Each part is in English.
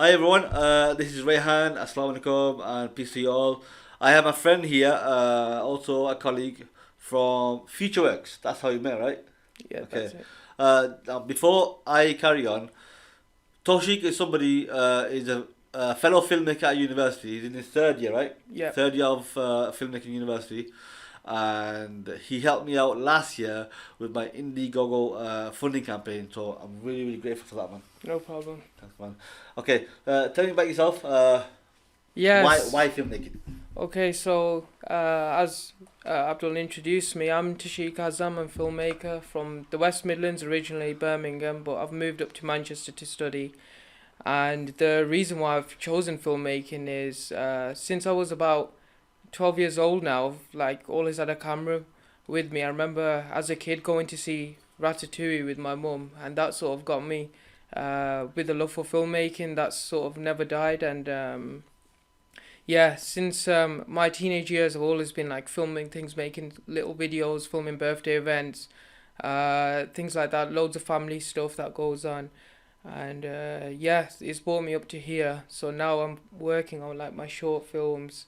Hi everyone, this is Rayhan. Assalamu alaikum and peace to you all. I have a friend here, also a colleague from Futureworks. That's how you met, right? Yeah, Okay. that's it. Now before I carry on, Toshiq is somebody is a fellow filmmaker at university. He's in his third year, right? Yeah. Third year of filmmaking university, and he helped me out last year with my Indiegogo funding campaign. So I'm really really grateful for that, man. No problem. Thanks, man. Okay, tell me about yourself. Why Yes. filmmaking? Okay, so as Abdul introduced me, I'm Toshiq Azam. I'm a filmmaker from the West Midlands, originally Birmingham, but I've moved up to Manchester to study. And the reason why I've chosen filmmaking is since I was about 12 years old now, I've like always had a camera with me. I remember as a kid going to see Ratatouille with my mum, and that sort of got me with a love for filmmaking. That's sort of never died, and yeah, since my teenage years, I've always been like filming things, making little videos, filming birthday events, things like that. Loads of family stuff that goes on, and yeah, it's brought me up to here. So now I'm working on like my short films,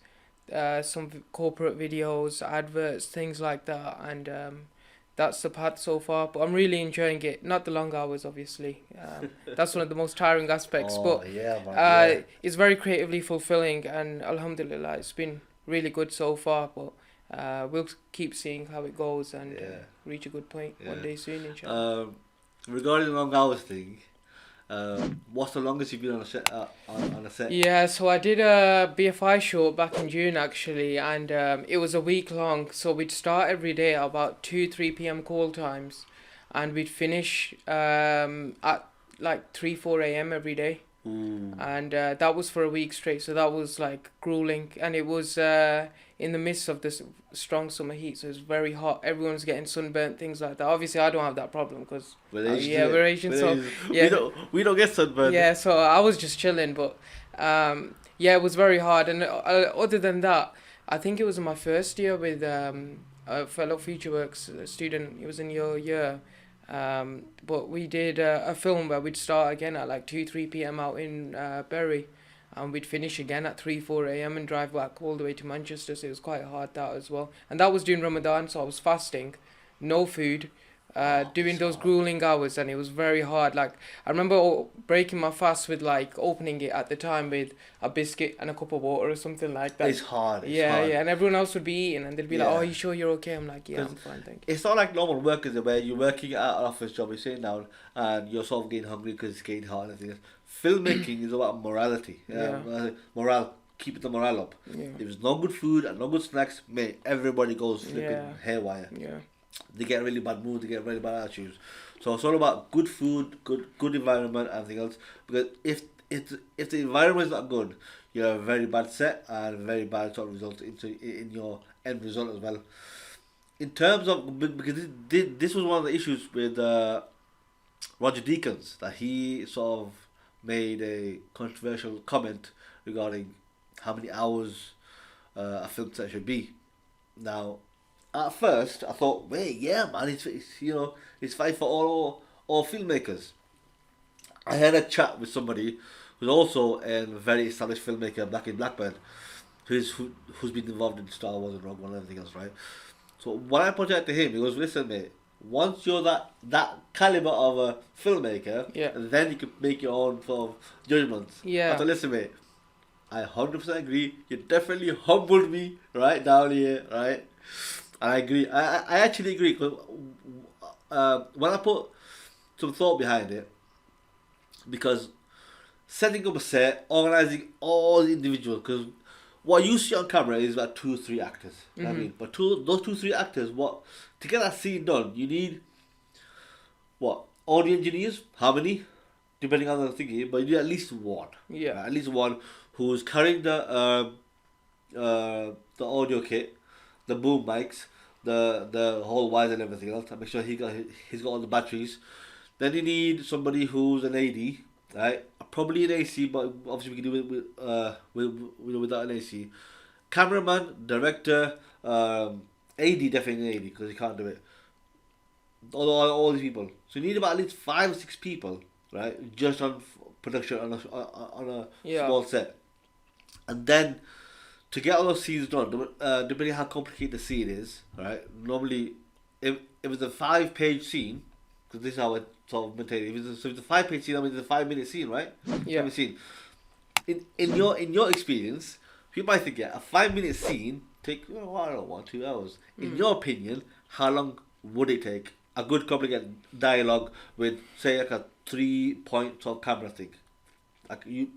some corporate videos, adverts, things like that, and that's the path so far. But I'm really enjoying it. Not the long hours, obviously. That's one of the most tiring aspects, Oh but yeah, man. Yeah, it's very creatively fulfilling, and Alhamdulillah, it's been really good so far. But we'll keep seeing how it goes and yeah, reach a good point one yeah. day soon, inshallah. Um, Regarding the long hours thing, what's the longest you've been on a set? On a set? Yeah, so I did a BFI short back in June actually, and it was a week long. So we'd start every day at about 2, 3 p.m. call times, and we'd finish at like 3, 4 a.m. every day. Ooh. And that was for a week straight. So that was like grueling, and it was in the midst of this strong summer heat, so it's very hot. Everyone's getting sunburnt, things like that. Obviously, I don't have that problem because We're Asians, yeah, we're innit? Asian, We're so Asians. We yeah, don't get sunburned. yeah. So I was just chilling, but yeah, it was very hard. And other than that, I think it was in my first year with a fellow FutureWorks student. He was in your year. But we did a film where we'd start again at like 2, 3 p.m. out in Bury, and we'd finish again at 3, 4 a.m. and drive back all the way to Manchester. So it was quite hard that as well. And that was during Ramadan, so I was fasting, no food, Oh, doing it's those hard. grueling hours, and it was very hard. Like I remember breaking my fast with like opening it at the time with a biscuit and a cup of water or something like that. It's hard. It's Yeah, hard. yeah, and everyone else would be eating, and they'd be like, "Oh, Yeah. you sure you're okay?" I'm like, "Yeah, Because I'm fine, thank it's not like normal work, is it? Where you're working at an office job, you're sitting down and you're sort of getting hungry because it's getting hard and things. Filmmaking is about morality. you." Yeah, Morale. Keep the morale up. yeah, If there's no good food and no good snacks, mate, everybody goes yeah, flipping haywire. yeah. They get really bad mood. They get really bad attitudes. So it's all about good food, good environment, and everything else. Because if the environment is not good, you have a very bad set and very bad sort of result in your end result as well. In terms of because this was one of the issues with Roger Deakins, that he sort of made a controversial comment regarding how many hours a film set should be. Now, at first, I thought, wait, yeah, man, it's fine for all filmmakers. I had a chat with somebody who's also a very established filmmaker back in Blackburn, who's been involved in Star Wars and Rogue One and everything else, right? So when I pointed out to him, he goes, "Listen, mate. Once you're that caliber of a filmmaker, Yeah, then you can make your own sort of judgments." I yeah, said, "Listen, mate. I 100% agree. You definitely humbled me right down here, right? And I agree. I actually agree because when I put some thought behind it, because setting up a set, organizing all the individuals, because what you see on camera is about 2 3 actors. You know what I mhm, mean? But those 2 3 actors, what to get that scene done, you need what audio engineers? How many? Depending on the thingy, but you need at least one. yeah, Right? At least one who's carrying the audio kit, the boom mics, the whole wires and everything else. And make sure he's got all the batteries. Then you need somebody who's an AD, right? Probably an AC, but obviously we can do it without an AC. Cameraman, director, AD definitely an AD because he can't do it. All these people. So you need about at least 5 or 6 people, right? Just on production on a Yeah. small set, and then to get all those scenes done, depending on how complicated the scene is, right? Normally, if it's a 5 page scene, because this is how I sort of maintain it. So if it's a 5 page scene, I mean it's a 5 minute scene, right? Yeah. 5 minute scene. In your experience, you might think, yeah, a 5 minute scene take, I don't know, 1 2 hours. In your opinion, how long would it take a good complicated dialogue with, say, like a 3 point of camera thing? Like you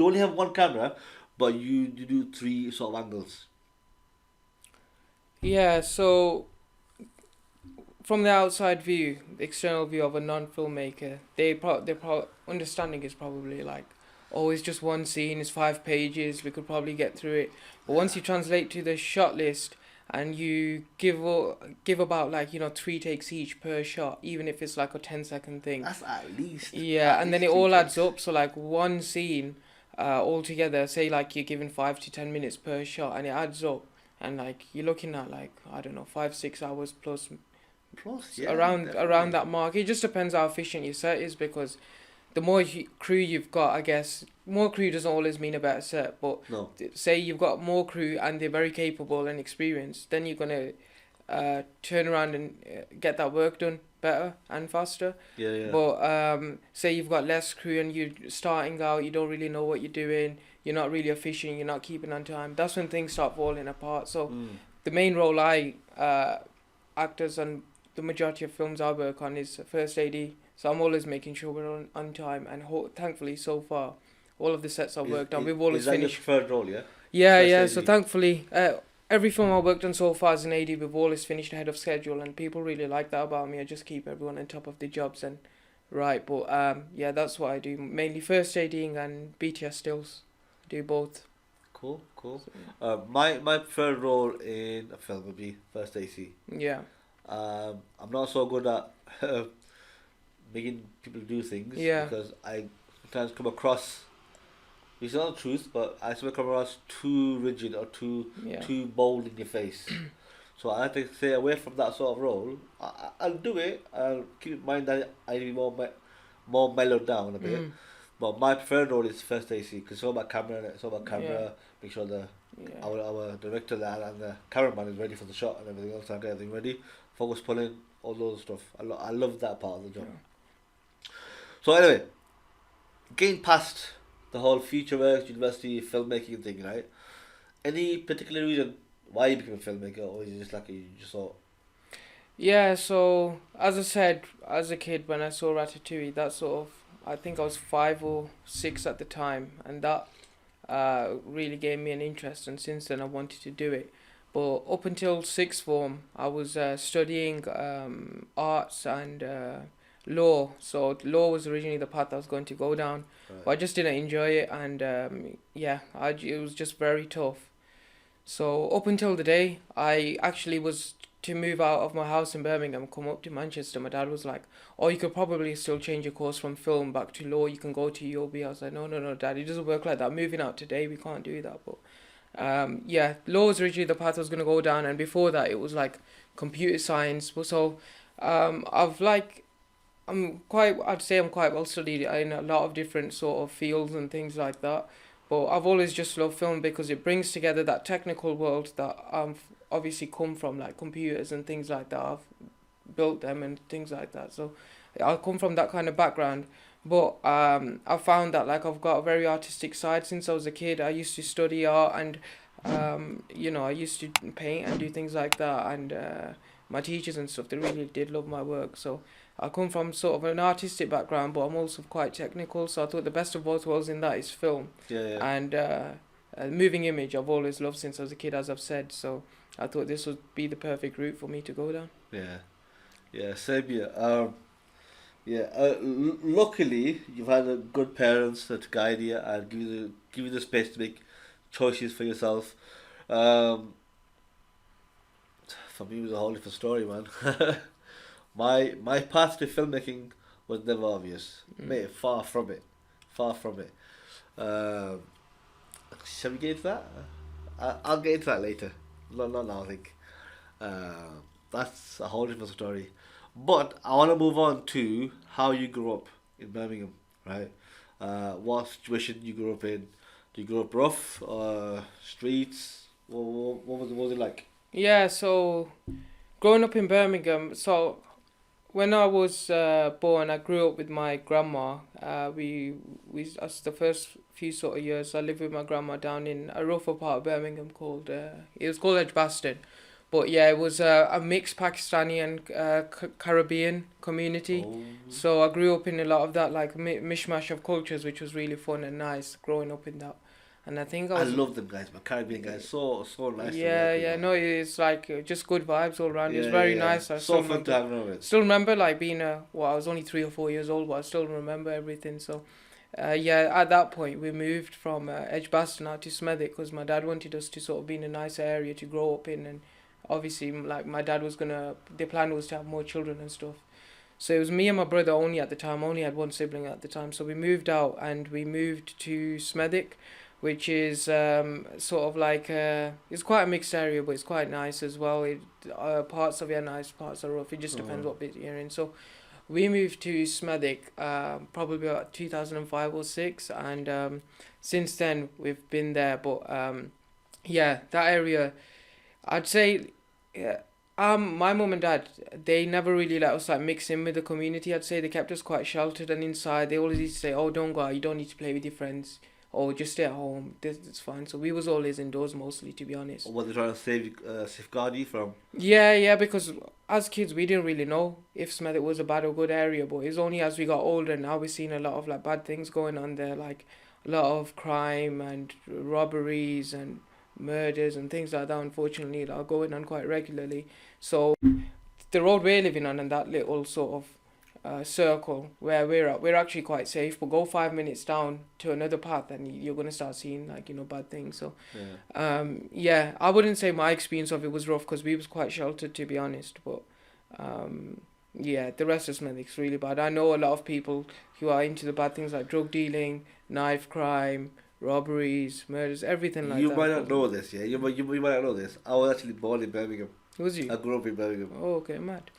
only have one camera, but you do three sort of angles. Yeah, so from the outside view, the external view of a non-filmmaker, their understanding is probably like, oh, it's just one scene, it's 5 pages, we could probably get through it. But once you translate to the shot list and you give about like 3 takes each per shot, even if it's like a 10-second thing. That's at least. Yeah, At and then least it three all adds takes. up. So like one scene, altogether, say like you're given 5 to 10 minutes per shot, and it adds up, and like you're looking at like I don't know 5 6 hours plus Plus, yeah, around definitely. that mark. It just depends how efficient your set is because the more crew you've got, I guess more crew doesn't always mean a better set. But No. say you've got more crew and they're very capable and experienced, then you're gonna turn around and get that work done better and faster. Yeah, yeah. But say you've got less crew and you're starting out, you don't really know what you're doing, you're not really efficient, you're not keeping on time. That's when things start falling apart. So Mm. the main role I actors and the majority of films I work on is first AD. So I'm always making sure we're on time, and thankfully so far, all of the sets I've worked on, we've always Is that your finished. preferred role? Yeah. Yeah, First yeah. So AD. thankfully, every film I've worked on so far as an AD, we've always finished ahead of schedule, and people really like that about me. I just keep everyone on top of the jobs and right. But yeah, that's what I do mainly: first ADing and BTS stills. Do both. Cool, cool. So, My preferred role in a film would be first AC. yeah, I'm not so good at making people do things yeah, because I sometimes come across. It's not the truth, but I sometimes come across too rigid or yeah, too bold in your face. So I have to stay away from that sort of role. I'll do it. I'll keep in mind that I need more mellowed down a bit. mm, But my preferred role is first AC because it's all about camera. It's all about yeah, camera. Make sure the yeah, our director and the cameraman is ready for the shot and everything else. I get everything ready. Focus pulling, all those stuff. I love that part of the job. yeah. So anyway, getting past the whole future work, university, filmmaking thing, right? Any particular reason why you became a filmmaker, or is it just like you just thought, Yeah, so as I said, as a kid when I saw Ratatouille, that sort of I think I was 5 or 6 at the time, and that really gave me an interest, and since then I wanted to do it. But up until sixth form, I was studying arts and law. So law was originally the path I was going to go down, but I right? just didn't enjoy it, and yeah, it was just very tough. So up until the day I actually was to move out of my house in Birmingham, come up to Manchester, my dad was like, "Oh, you could probably still change your course from film back to law. You can go to UOB." I was like, "No, no, no, Dad, it doesn't work like that. Moving out today, we can't do that." But yeah, law was originally the path I was gonna go down, and before that, it was like computer science. So I've like I'd say I'm quite well studied in a lot of different sort of fields and things like that. But I've always just loved film because it brings together that technical world that I've obviously come from, like computers and things like that. I've built them and things like that. So I come from that kind of background. But I found that like I've got a very artistic side since I was a kid. I used to study art and I used to paint and do things like that. And my teachers and stuff, they really did love my work. So I come from sort of an artistic background, but I'm also quite technical. So I thought the best of both worlds in that is film, Yeah, yeah, and moving image. I've always loved since I was a kid, as I've said. So I thought this would be the perfect route for me to go down. yeah, yeah. Same here. Yeah. Luckily, you've had good parents to guide you and give you the space to make choices for yourself. Um, for me, it was a whole different story, man. My path to filmmaking was never obvious. Mm. Mate, far from it. Far from it. Um, shall we get into that? I'll get into that later. Not now, I think. That's a whole different story. But I want to move on to how you grew up in Birmingham, right? What situation you grew up in? Did you grow up rough? Streets? What was it like? Yeah, so growing up in Birmingham, so when I was born, I grew up with my grandma. We as the first few sort of years, I lived with my grandma down in a rougher part of Birmingham called it was called Edgbaston, but yeah, it was a mixed Pakistani and Caribbean community. Oh, So I grew up in a lot of that like mishmash of cultures, which was really fun and nice growing up in that. And I think I I was love them guys, my Caribbean guys. So nice to yeah, work with, yeah, man. no, it's like just good vibes all around. It was Yeah, very yeah, yeah. nice. I So fun to have them with. still remember like being I was only 3 or 4 years old, but I still remember everything. So, yeah, at that point we moved from Edgbaston out to Smethwick because my dad wanted us to sort of be in a nice area to grow up in, and obviously like my dad was gonna, the plan was to have more children and stuff. So it was me and my brother only at the time. I only had one sibling at the time. So we moved out and we moved to Smethwick, which is sort of like it's quite a mixed area, but it's quite nice as well. Parts of it are nice, parts are rough. It just depends what bit you're in. So we moved to Smethwick probably about 2005 or six, and since then we've been there. But yeah, that area, I'd say, yeah. My mum and dad, they never really let us like mix in with the community. I'd say they kept us quite sheltered and inside. They always used to say, "Oh, don't go out. You don't need to play with your friends. Or just stay at home. It's fine." So we was always indoors mostly, to be honest. What they trying to safeguard you from? Yeah, yeah. Because as kids, we didn't really know if Smethwick was a bad or good area. But it's only as we got older now we're seeing a lot of like bad things going on there, like a lot of crime and robberies and murders and things like that, unfortunately, that are going on quite regularly. So the road we're living on and that little sort of circle where we're at, we're actually quite safe. But go 5 minutes down to another path and you're gonna start seeing like bad things. So Yeah. yeah, I wouldn't say my experience of it was rough because we was quite sheltered, to be honest. But yeah, the rest of Smethwick's really bad. I know a lot of people who are into the bad things like drug dealing, knife crime, robberies, murders, everything like You that. might not know this, yeah. You might not know this. I was actually born in Birmingham. Was you? I grew up in Birmingham. Oh, okay, mad.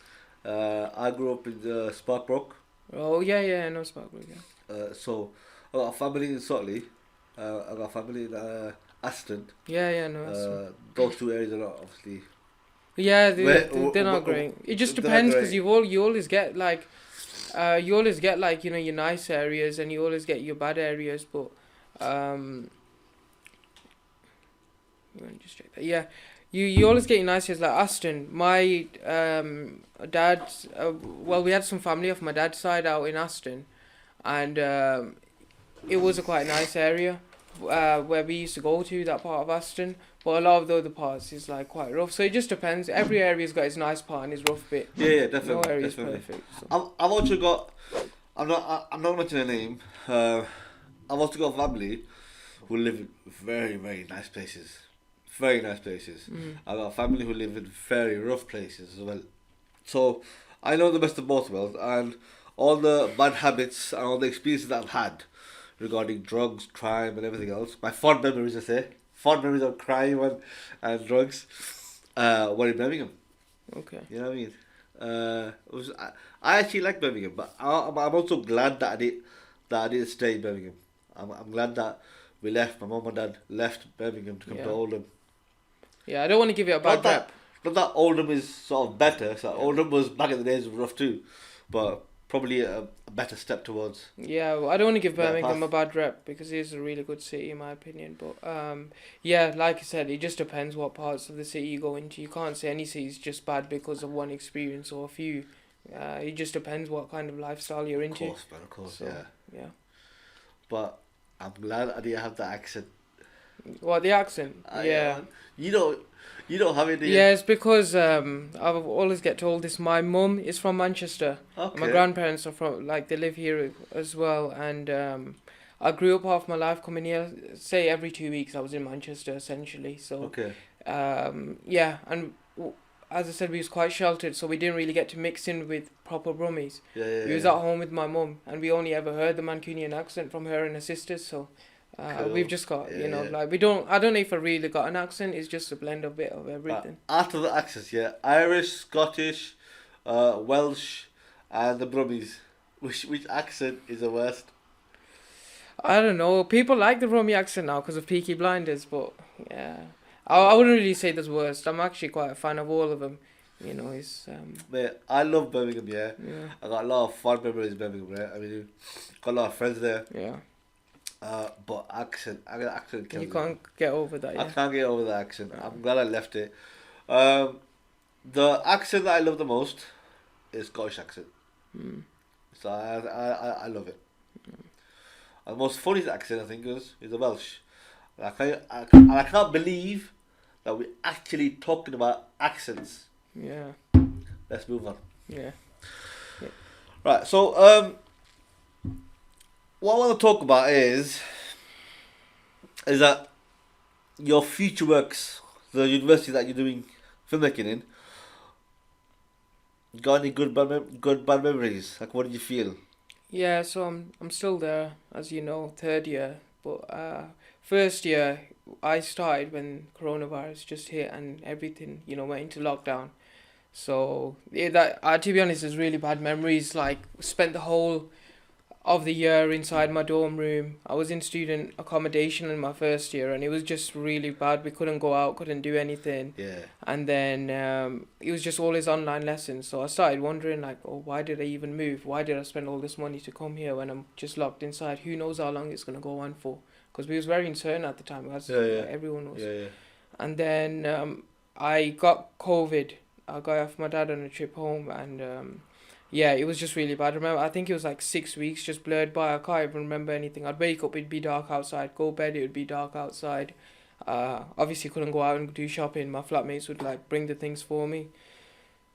I grew up in Sparkbrook. Oh yeah, yeah, I know Sparkbrook. Yeah. So I got a family in Sotley. I got a family in Aston. Yeah, yeah, no. Those two areas are not obviously. Yeah, they're Where- not great. It just they're not depends because great. you always get like, your nice areas and you always get your bad areas, but you want to just check that. Yeah, you always get your nice areas like Aston. My dad's well, we had some family of my dad's side out in Aston, and it was a quite nice area where we used to go to that part of Aston. But a lot of the other parts is like quite rough. So it just depends. Every area's got its nice part and its rough bit. Yeah, No definitely, area's definitely. perfect. So. I've also got. I'm not mentioning a name. I've also got family who live in very, very nice places. Very nice places. I've got a family who live in very rough places as well. So I know the best of both worlds, and all the bad habits and all the experiences that I've had regarding drugs, crime, and everything else. My fond memories, I say, fond memories of crime and drugs, were in Birmingham. Okay. You know what I mean? I actually like Birmingham, but I'm also glad that I didn't stay in Birmingham. I'm glad that we left. My mum and dad left Birmingham to come to Yeah. Oldham. Yeah, I don't want to give it a bad Not that, rep. not that Oldham is sort of better. So Oldham was back in the days was rough too, but probably a better step towards. Yeah, well, I don't want to give Yeah, Birmingham pass. a bad rep because it is a really good city in my opinion. But yeah, like I said, it just depends what parts of the city you go into. You can't say any city is just bad because of one experience or a few. It just depends what kind of lifestyle you're Of into. course, man, of course, So, yeah. yeah. But I'm glad I didn't have that accent. What, the accent? Yeah. You don't have it, do you? Yeah, it's because I always get told this. My mum is from Manchester. Okay. My grandparents are from, like, they live here as well. And I grew up half my life coming here. Say every 2 weeks I was in Manchester, essentially. So, Okay. yeah. And as I said, we was quite sheltered, so we didn't really get to mix in with proper Brummies. Yeah. We was at home with my mum, and we only ever heard the Mancunian accent from her and her sisters. So Cool. we've just got, Yeah, yeah. like, we don't. I don't know if I really got an accent. It's just a blend of bit of everything. Out of the accents, yeah, Irish, Scottish, Welsh, and the Brummies. Which accent is the worst? I don't know. People like the Romy accent now because of Peaky Blinders, but yeah, I wouldn't really say there's worst. I'm actually quite a fan of all of them. You know, it's Mate, I love Birmingham, yeah. yeah, I got a lot of fond memories of Birmingham, right? I mean, got a lot of friends there. yeah. But I got accent You kills me. can't get over that, I yeah. can't get over the accent. Yeah. I'm glad I left it. Um, the accent that I love the most is Scottish accent. Mm. So I love it. And the most funniest accent I think is the Welsh. And I can't believe that we're actually talking about accents. Yeah, Let's move on. yeah, yeah. Right, so what I want to talk about is that your future works, the university that you're doing filmmaking in, got any good bad memories? Like, what did you feel? Yeah, so I'm still there, as you know, third year. But first year I started when coronavirus just hit and everything, went into lockdown. So yeah, that to be honest, is really bad memories. Like spent the whole of the year inside my dorm room. I was in student accommodation in my first year, and it was just really bad. We couldn't go out, couldn't do anything, Yeah, and then it was just all his online lessons. So I started wondering, like, oh, why did I even move? Why did I spend all this money to come here when I'm just locked inside? Who knows how long it's gonna go on for? Because we was very uncertain at the time, as yeah, everyone was. yeah. And then I got COVID. I got off my dad on a trip home, and yeah, it was just really bad. Remember, I think it was like 6 weeks just blurred by. I can't even remember anything. I'd wake up, it'd be dark outside. Go bed, it would be dark outside. Obviously couldn't go out and do shopping. My flatmates would like bring the things for me.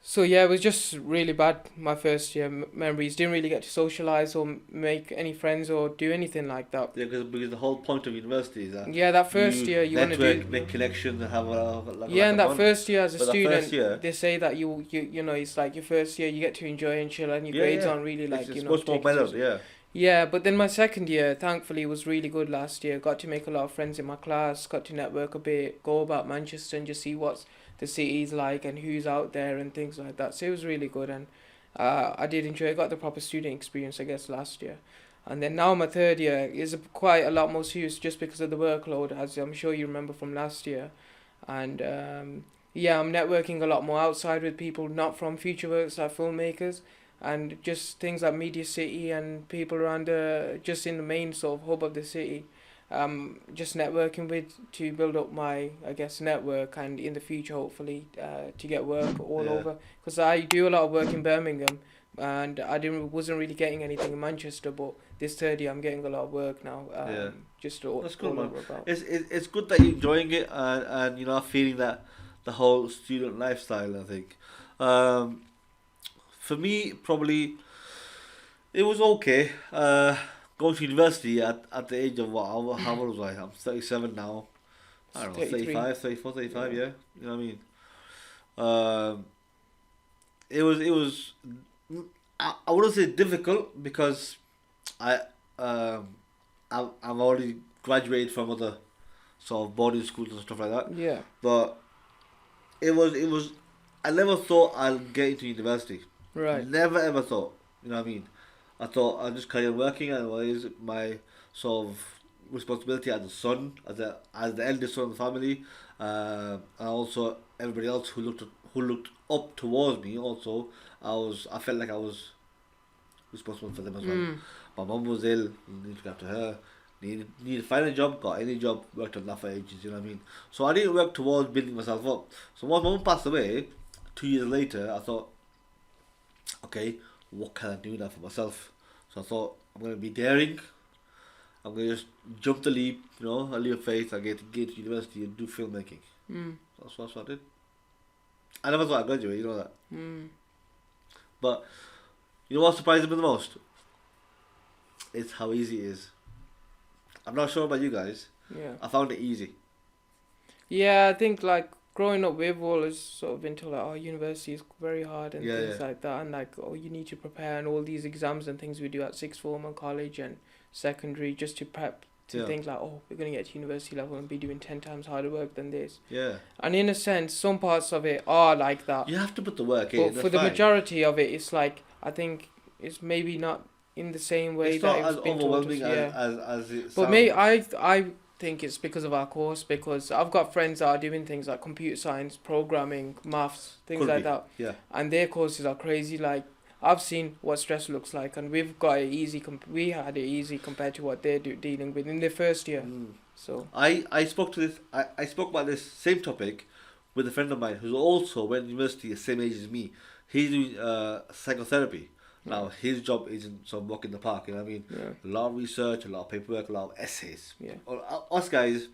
So yeah, it was just really bad. My first year memories, didn't really get to socialize or make any friends or do anything like that. Yeah, because the whole point of university is that Yeah, that first year you want to network, do. make connections, and have Yeah, like a and that bond. first year as a But the student, first year, they say that it's like your first year you get to enjoy and chill, and your yeah, grades yeah, aren't really like it's much more taken better. seriously. Yeah, Yeah, but then my second year, thankfully, was really good last year. Got to make a lot of friends in my class, got to network a bit, go about Manchester and just see what's the city's like and who's out there and things like that. So it was really good, and I did enjoy it. Got the proper student experience, I guess, last year. And then now my third year is quite a lot more serious just because of the workload, as I'm sure you remember from last year. And yeah, I'm networking a lot more outside with people not from Future Works, like filmmakers, and just things like Media City and people around just in the main sort of hub of the city. Just networking with to build up my, I guess, network, and in the future hopefully to get work all yeah, over, because I do a lot of work in Birmingham, and I didn't wasn't really getting anything in Manchester, but this third year I'm getting a lot of work now. yeah. Just That's good, all man. over about. It's good that you're enjoying it and feeling that the whole student lifestyle. I think. For me, probably it was okay. Going to university at the age of what? How old was I? I'm 37 now. I don't know, 33. 35, 34, 35, Yeah. yeah. You know what I mean? Um, it was I wouldn't say difficult because I I've already graduated from other sort of boarding schools and stuff like that. Yeah. But it was I never thought I'd get into university. Right. Never ever thought. You know what I mean? I thought I'd just carry on working, and what is my sort of responsibility as a son, as the eldest son of the family, and also everybody else who looked up towards me. Also, I felt like I was responsible for them as well. Mm. My mum was ill. You need to look after her. Need to find a job. Got any job. Worked on that for ages. You know what I mean? So I didn't work towards building myself up. So once my mum passed away, 2 years later, I thought, okay, what can I do now for myself? So I thought I'm gonna be daring. I'm gonna just jump the leap. A leap of faith. I get to university and do filmmaking. Mm. That's what I did. I never thought I'd graduate. You know that. Mm. But you know what surprised me the most? It's how easy it is. I'm not sure about you guys. Yeah. I found it easy. Yeah, I think like growing up, we've always sort of been told like, oh, university is very hard and Yeah, things yeah. like that, and like, oh, you need to prepare and all these exams and things we do at sixth form and college and secondary just to prep to Yeah. think like, oh, we're gonna get to university level and be doing 10 times harder work than this. Yeah. And in a sense, some parts of it are like that, You have to put the work in. but for the majority of it, it's like I think it's maybe not in the same way It's that not it was as being taught us. overwhelming Yeah. as it But me, sounds. I think it's because of our course, because I've got friends that are doing things like computer science, programming, maths, things Could like be. that, Yeah. and their courses are crazy. Like I've seen what stress looks like, and we've got it easy. We had it easy compared to what they're dealing with in their first year. Mm. So I spoke to this. I spoke about this same topic with a friend of mine who's also went to university the same age as me. He's doing psychotherapy. yeah, Now his job isn't some walk in the park. You know what I mean? yeah, A lot of research, a lot of paperwork, a lot of essays. yeah, Us guys,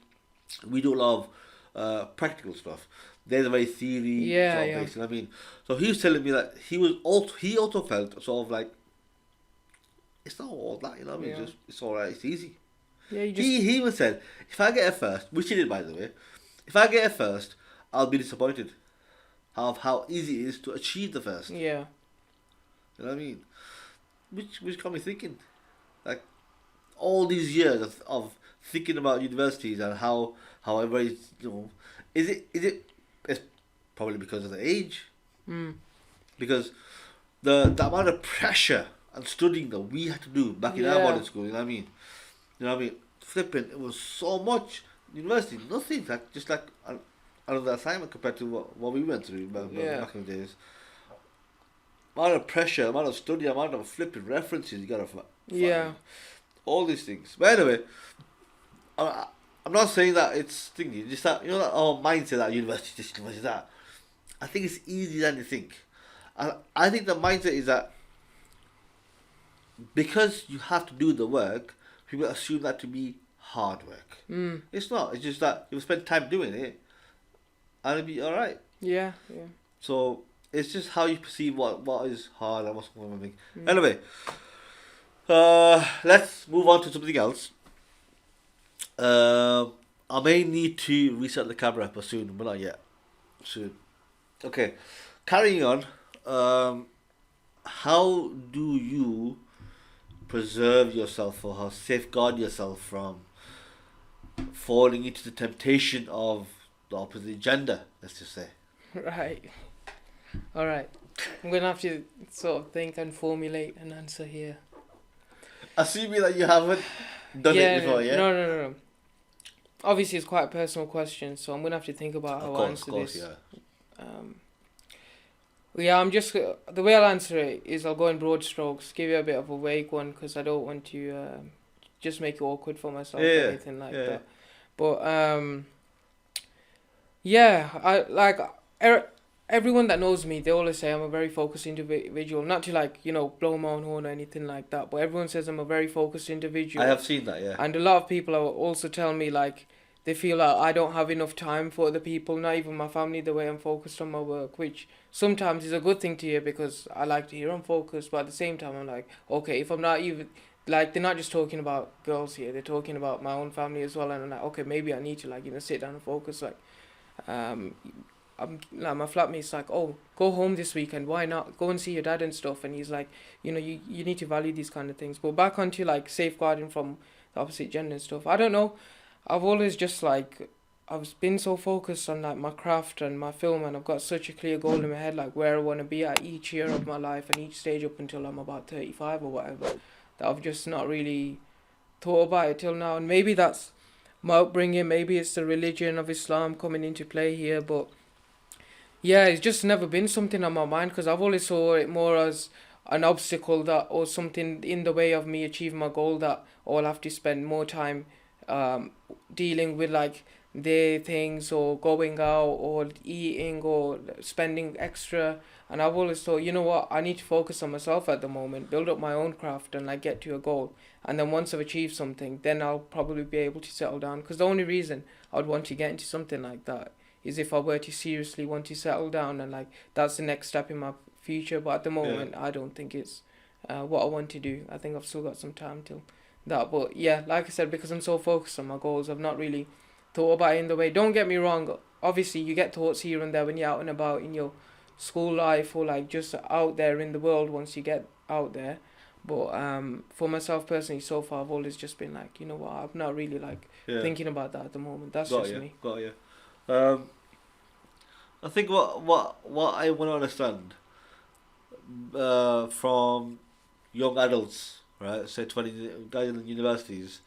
we do a lot of practical stuff. There's a very theory yeah, sort of yeah, based. You know what I mean? So he was telling me that he also felt sort of like it's not all that. You know what I mean? yeah. It's all right. It's easy. Yeah, you just He even said, if I get a first, which he did by the way, if I get a first, I'll be disappointed of how easy it is to achieve the first. yeah, You know what I mean? Which got me thinking, like all these years of thinking about universities and how everybody's is it it's probably because of the age, mm, because the amount of pressure and studying that we had to do back in our yeah, boarding school. You know what I mean? You know what I mean? Flipping, it was so much. University, nothing. Like just like another assignment compared to what we went through yeah, back in the days. Amount of pressure, amount of study, amount of flipping references you gotta yeah, find. All these things. But anyway, I'm not saying that it's thinking. Just that that mindset that university this, university that. I think it's easier than you think. And I think the mindset is that because you have to do the work, people assume that to be hard work. mm, It's not. It's just that you spend time doing it, and it'll be all right. yeah, yeah, So it's just how you perceive what is hard and what's going on. mm. Anyway, let's move on to something else. I may need to reset the camera but soon, but not yet. Soon. Okay, carrying on. How do you preserve yourself, or how safeguard yourself from falling into the temptation of the opposite gender? Let's just say. Right. All right. I'm gonna have to sort of think and formulate an answer here. Assuming that you haven't done Yeah, it before, yeah. no. Obviously, it's quite a personal question, so I'm gonna have to think about how I answer this. Yeah. Um, yeah, I'm just the way I'll answer it is I'll go in broad strokes, give you a bit of a vague one because I don't want to just make it awkward for myself or Yeah, anything like yeah. that. But yeah, I like everyone that knows me. They always say I'm a very focused individual. Not to blow my own horn or anything like that, but everyone says I'm a very focused individual. I have seen that, yeah. And a lot of people also tell me like they feel like I don't have enough time for other people, not even my family, the way I'm focused on my work, which sometimes is a good thing to hear because I like to hear I'm focused, but at the same time I'm like, okay, if I'm not even, like, they're not just talking about girls here, they're talking about my own family as well, and I'm like, okay, maybe I need to sit down and focus, I'm like my flatmate's like, oh, go home this weekend, why not go and see your dad and stuff, and he's like, you need to value these kind of things. But back onto like safeguarding from the opposite gender and stuff, I don't know, I've always just I've been so focused on like my craft and my film, and I've got such a clear goal in my head, like where I want to be at each year of my life and each stage up until I'm about 35 or whatever, that I've just not really thought about it till now. And maybe that's my upbringing, maybe it's the religion of Islam coming into play here, but yeah, it's just never been something on my mind because I've always saw it more as an obstacle that, or something in the way of me achieving my goal, that I'll have to spend more time dealing with like their things or going out or eating or spending extra. And I've always thought, you know what, I need to focus on myself at the moment, build up my own craft and like get to a goal. And then once I've achieved something, then I'll probably be able to settle down. Because the only reason I'd want to get into something like that is if I were to seriously want to settle down and like that's the next step in my future. But at the moment, I don't think it's what I want to do. I think I've still got some time till that. But yeah, like I said, because I'm so focused on my goals, I've not really thought about it in the way. Don't get me wrong, obviously you get thoughts here and there when you're out and about in your school life or like just out there in the world once you get out there. But for myself personally, so far I've always just been like, you know what, I'm not really thinking about that at the moment. That's just me. Got you. I think what I want to understand from young adults, right? Say 20 guys in universities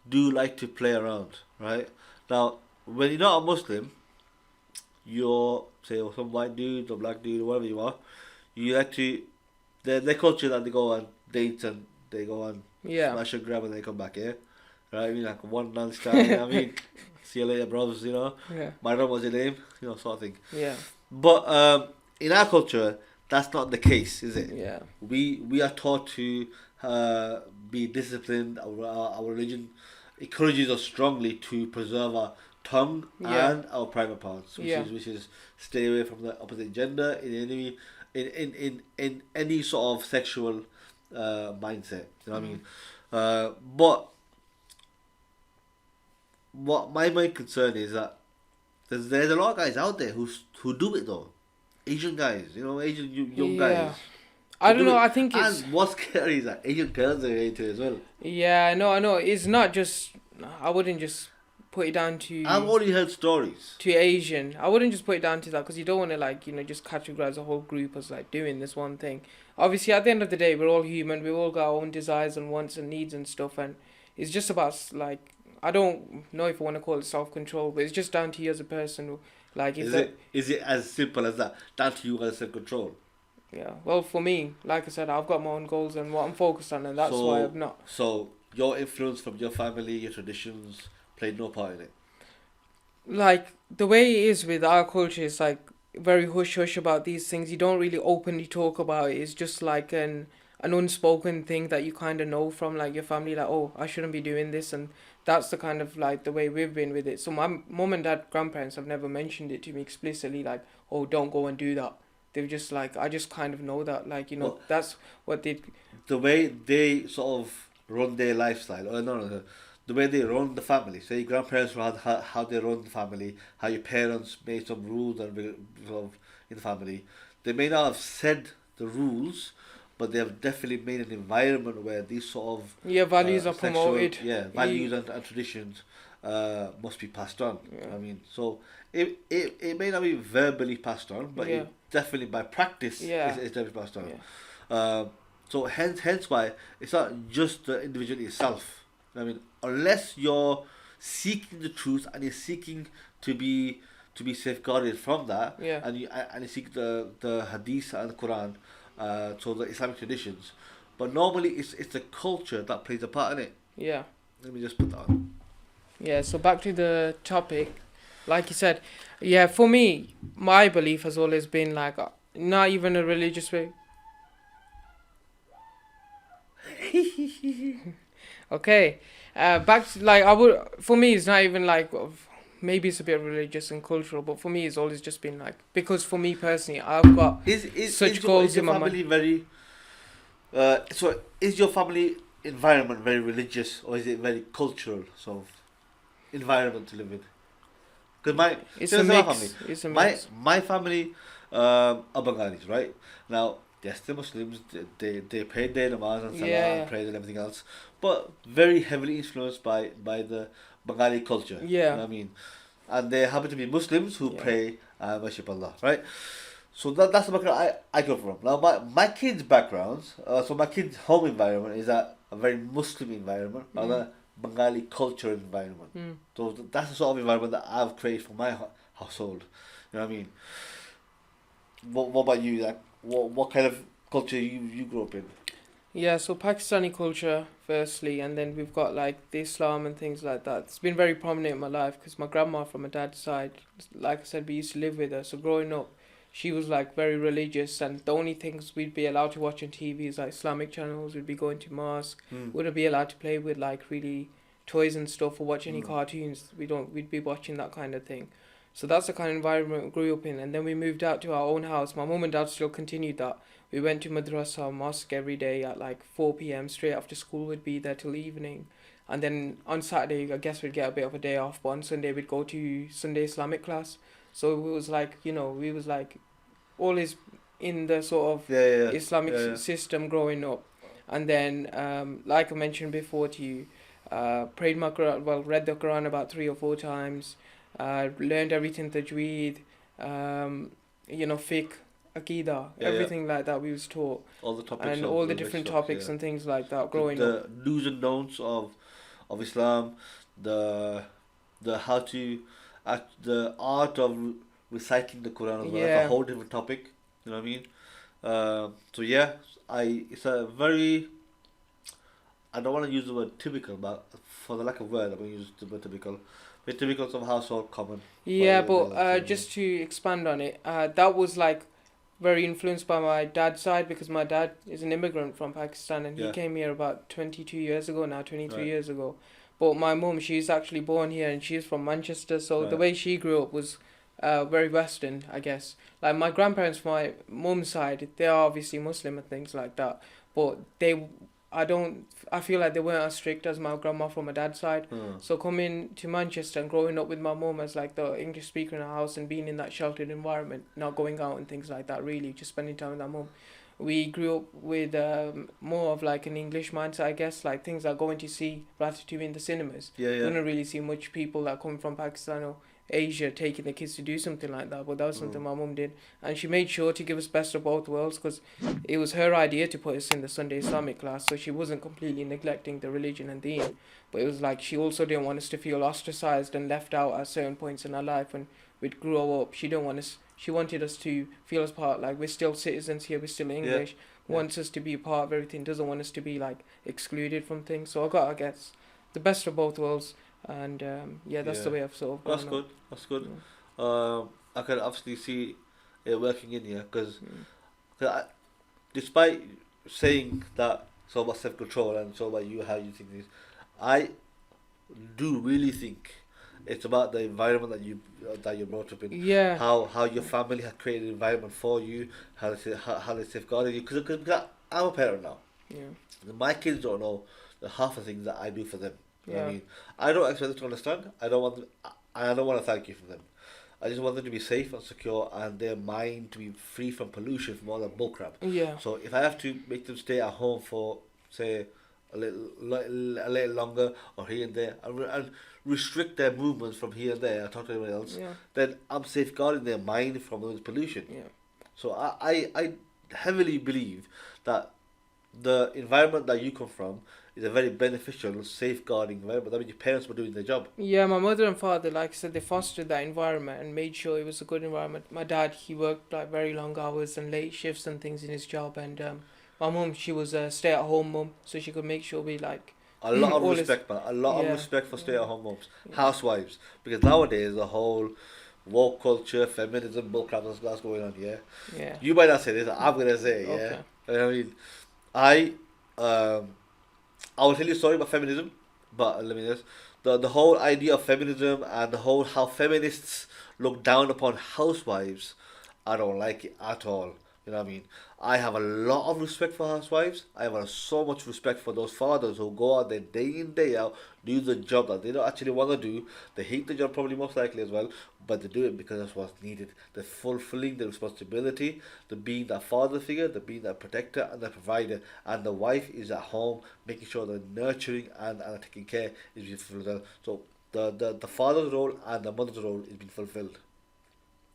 do like to play around, right? Now, when you're not a Muslim, you're say some white dude or black dude or whatever you are, you like to their culture that they go on dates and they go on Yeah. smash and grab and they come back here, right? I mean like one night stand, you know what I mean? See you later, bros. You know, Yeah. my name was your name, you know, sort of thing. Yeah. But in our culture, that's not the case, is it? Yeah. We are taught to be disciplined. Our religion encourages us strongly to preserve our tongue Yeah. and our private parts, Yeah. which is stay away from the opposite gender in any sort of sexual mindset. You know what I mean? But what my main concern is that there's a lot of guys out there who do it though. Asian guys, you know, young Yeah. guys. I Who don't do know. it. I think it's. And what's scary is that Asian girls are into it as well. Yeah. I know. It's not just. I wouldn't just put it down I've only heard stories. to Asian. I wouldn't just put it down to that because you don't want to like just categorize a whole group as like doing this one thing. Obviously, at the end of the day, we're all human. We've all got our own desires and wants and needs and stuff, and it's just about like I don't know if I want to call it self control, but it's just down to you as a person. Like if Is it as simple as that? Down to you as self control. yeah. Well, for me, like I said, I've got my own goals and what I'm focused on, and that's why I'm not. So your influence from your family, your traditions, played no part in it. Like the way it is with our culture is like very hush hush about these things. You don't really openly talk about it. It's just like an unspoken thing that you kind of know from like your family, like, oh, I shouldn't be doing this, and that's the kind of like the way we've been with it. So my mom and dad, grandparents have never mentioned it to me explicitly, like, oh, don't go and do that. They've just like I just kind of know that, like, Well, that's what they. the way they sort of run their lifestyle, or no, the way they run the family. Say your grandparents how they run the family, how your parents made some rules and sort of in the family. They may not have said the rules, but they have definitely made an environment where these sort of Yeah, values are sexual, promoted. values and traditions must be passed on. Yeah. I mean, so it may not be verbally passed on, but Yeah. it definitely by practice Yeah. it's definitely passed on. Yeah. So hence why it's not just the individual itself. I mean, unless you're seeking the truth and you're seeking to be safeguarded from that, Yeah. and you seek the hadith and the Quran, so the Islamic traditions, but normally it's the culture that plays a part in it. Yeah. Let me just put that on. Yeah, so back to the topic. Like you said, yeah, for me, my belief has always been like not even a religious way. Okay. Back to like I would for me it's not even like maybe it's a bit religious and cultural, but for me it's always just been like because for me personally I've got such goals in my mind. Is your family very so is your family environment very religious or is it very cultural sort of environment to live in? Because It's so a this is my mix. family. It's a My mix. my family are Bengalis, right? Now, yes, they're Muslims. They pray their namaz and salah Yeah. and prayers and everything else, but very heavily influenced by the Bengali culture. You know Yeah. what I mean, and they happen to be Muslims who Yeah. pray and worship Allah, right? So that's the background I come from. Now, my kids' backgrounds, so my kids' home environment is a very Muslim environment, Mm. a Bengali culture environment. Mm. So that's the sort of environment that I've created for my household. You know what I mean? What about you? Like, what kind of culture you grew up in? Yeah, so Pakistani culture firstly, and then we've got like the Islam and things like that. It's been very prominent in my life because my grandma from my dad's side, like I said, we used to live with her. So growing up, she was like very religious, and the only things we'd be allowed to watch on TV is like Islamic channels. We'd be going to mosque. Wouldn't be allowed to play with like really toys and stuff or watch any cartoons. We'd be watching that kind of thing. So that's the kind of environment we grew up in. And then we moved out to our own house. My mum and dad still continued that. We went to madrasa, mosque every day at like 4 p.m. straight after school. We'd be there till evening. And then on Saturday, I guess we'd get a bit of a day off. But on Sunday, we'd go to Sunday Islamic class. So it was like, we was like always in the sort of Islamic system growing up. And then, like I mentioned before to you, prayed my Quran, read the Quran about 3 or 4 times. Learned everything tajweed, fiqh, Akida, Yeah, everything like that we was taught, all the topics and of all the religious different topics, topics yeah. and things like that growing up. The do's and don'ts of Islam, the how to the art of reciting the Quran as well. That's a Yeah, whole different topic. You know what I mean? So yeah, I it's a very, I don't want to use the word typical, but for the lack of word, I'm going to use the word typical. Very typical of household common for yeah, every but male. You know what I mean? just to expand on it, that was like very influenced by my dad's side because my dad is an immigrant from Pakistan and he Yeah. came here about 22 years ago now, 23 Right. years ago. But my mum, she's actually born here and she's from Manchester, so the Right. way she grew up was very Western, I guess. Like my grandparents, from my mum's side, they are obviously Muslim and things like that, but I feel like they weren't as strict as my grandma from my dad's side. Hmm. So coming to Manchester and growing up with my mum as like the English speaker in the house and being in that sheltered environment, not going out and things like that, really just spending time with my mum. We grew up with more of like an English mindset, I guess, like things like going to see Ratatouille in the cinemas. Yeah, We yeah. don't really see much people that come from Pakistan or Asia taking the kids to do something like that, but that was something my mum did. And she made sure to give us best of both worlds because it was her idea to put us in the Sunday Islamic class, so she wasn't completely neglecting the religion and deen. But it was like she also didn't want us to feel ostracized and left out at certain points in our life when we'd grow up. She didn't want us. She wanted us to feel as part, like we're still citizens here, we're still English. Yeah. Wants us to be a part of everything. Doesn't want us to be like excluded from things. So I guess, the best of both worlds. And yeah, that's the Yeah. way I've sort of That's grown good. That's good. up. I can obviously see it working in here because Mm. despite saying that it's all about self control and it's all about you how you think this, I do really think it's about the environment that you're brought up in. Yeah, How your family has created an environment for you, how they safeguarded you. Because I'm a parent now. yeah, My kids don't know the half of things that I do for them. You know what I yeah, mean? I don't expect them to understand. I don't want to thank you for them. I just want them to be safe and secure and their mind to be free from pollution from all that bullcrap. yeah, So if I have to make them stay at home for say a little longer or here and there and restrict their movements from here and there, I talk to anyone else, yeah, then I'm safeguarding their mind from those pollution. yeah. So I heavily believe that the environment that you come from is a very beneficial, safeguarding environment. That means your parents were doing their job. Yeah, my mother and father, like I said, they fostered that environment and made sure it was a good environment. My dad, he worked like very long hours and late shifts and things in his job, and my mum, she was a stay-at-home mum, so she could make sure we like A lot of all his, respect, man. A lot of yeah, respect for yeah, stay-at-home moms, yeah, housewives, because nowadays the whole woke culture, feminism, bullcrap that's going on. Yeah, yeah. you might not say this. I'm gonna say it, yeah. Okay. I mean, I I will tell you a story about feminism, but let me just the whole idea of feminism and the whole how feminists look down upon housewives, I don't like it at all. You know what I mean? I have a lot of respect for housewives. I have so much respect for those fathers who go out there day in, day out, do the job that they don't actually want to do. They hate the job probably most likely as well, but they do it because that's what's needed. They're fulfilling the responsibility, the being that father figure, the being that protector and the provider. And the wife is at home making sure the nurturing and taking care is being fulfilled. So the father's role and the mother's role is being fulfilled.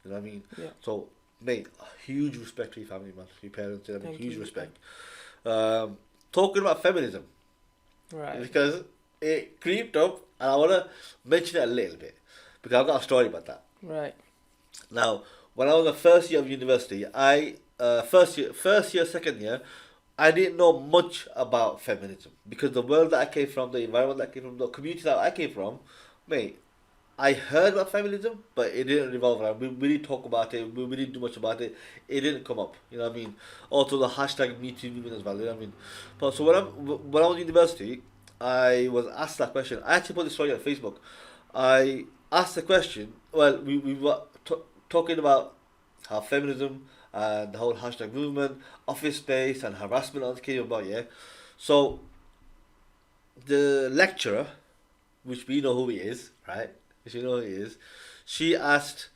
You know what I mean? Yeah. So, mate, huge respect to your family, man, to your parents. I mean, Thank huge you. respect. Talking about feminism, Right. because it creeped up, and I want to mention it a little bit because I've got a story about that. Right. Now, when I was in the first year of university, first year, second year, I didn't know much about feminism because the world that I came from, the environment that I came from, the community that I came from, mate, I heard about feminism, but it didn't revolve around. We didn't talk about it. We didn't do much about it. It didn't come up. You know what I mean? Also, the hashtag #MeToo movement as well. You know what I mean? But so when I was in university, I was asked that question. I actually put this story on Facebook. I asked the question. Well, we were talking about how feminism and the whole hashtag movement, office space, and harassment all came about. Yeah. So the lecturer, which we know who he is, right? Which you know who he is. She asked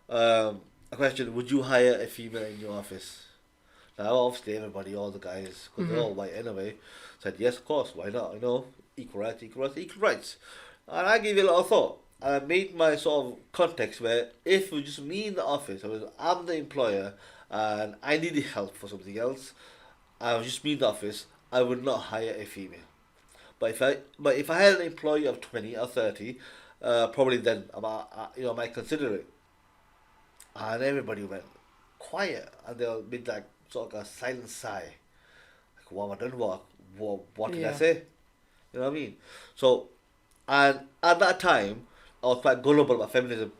a question: would you hire a female in your office? Now, obviously, everybody, all the guys, because they're all white anyway, said yes, of course. Why not? You know, equal rights, equal rights, equal rights. And I gave it a lot of thought. And I made my sort of context where if it was just me in the office, I'm the employer, and I needed help for something else, I was just me in the office, I would not hire a female. But if I had an employee of 20 or 30, probably then I might consider it. And everybody went quiet, and they'll be like sort of a silent sigh, like what have I done? What did I Yeah. say? You know what I mean? So, and at that time, I was quite gullible about feminism.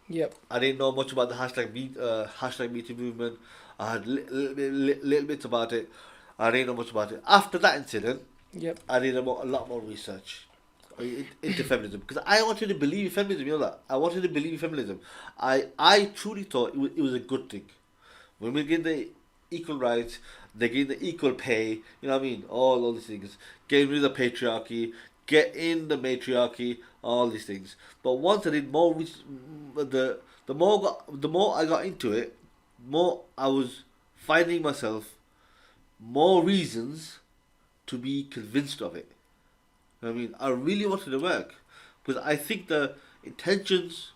Yep. I didn't know much about the hashtag Me Too movement. I had little bits about it. I didn't know much about it. After that incident, Yep. I did a lot more research into feminism because I wanted to believe in feminism. You know that I wanted to believe in feminism. I truly thought it was a good thing. Women get the equal rights, they get the equal pay. You know what I mean? All these things. Get rid of the patriarchy, get in the matriarchy, all these things. But once I did more, the more I got into it, more I was finding myself more reasons to be convinced of it. You know what I mean? I really wanted to work because I think the intentions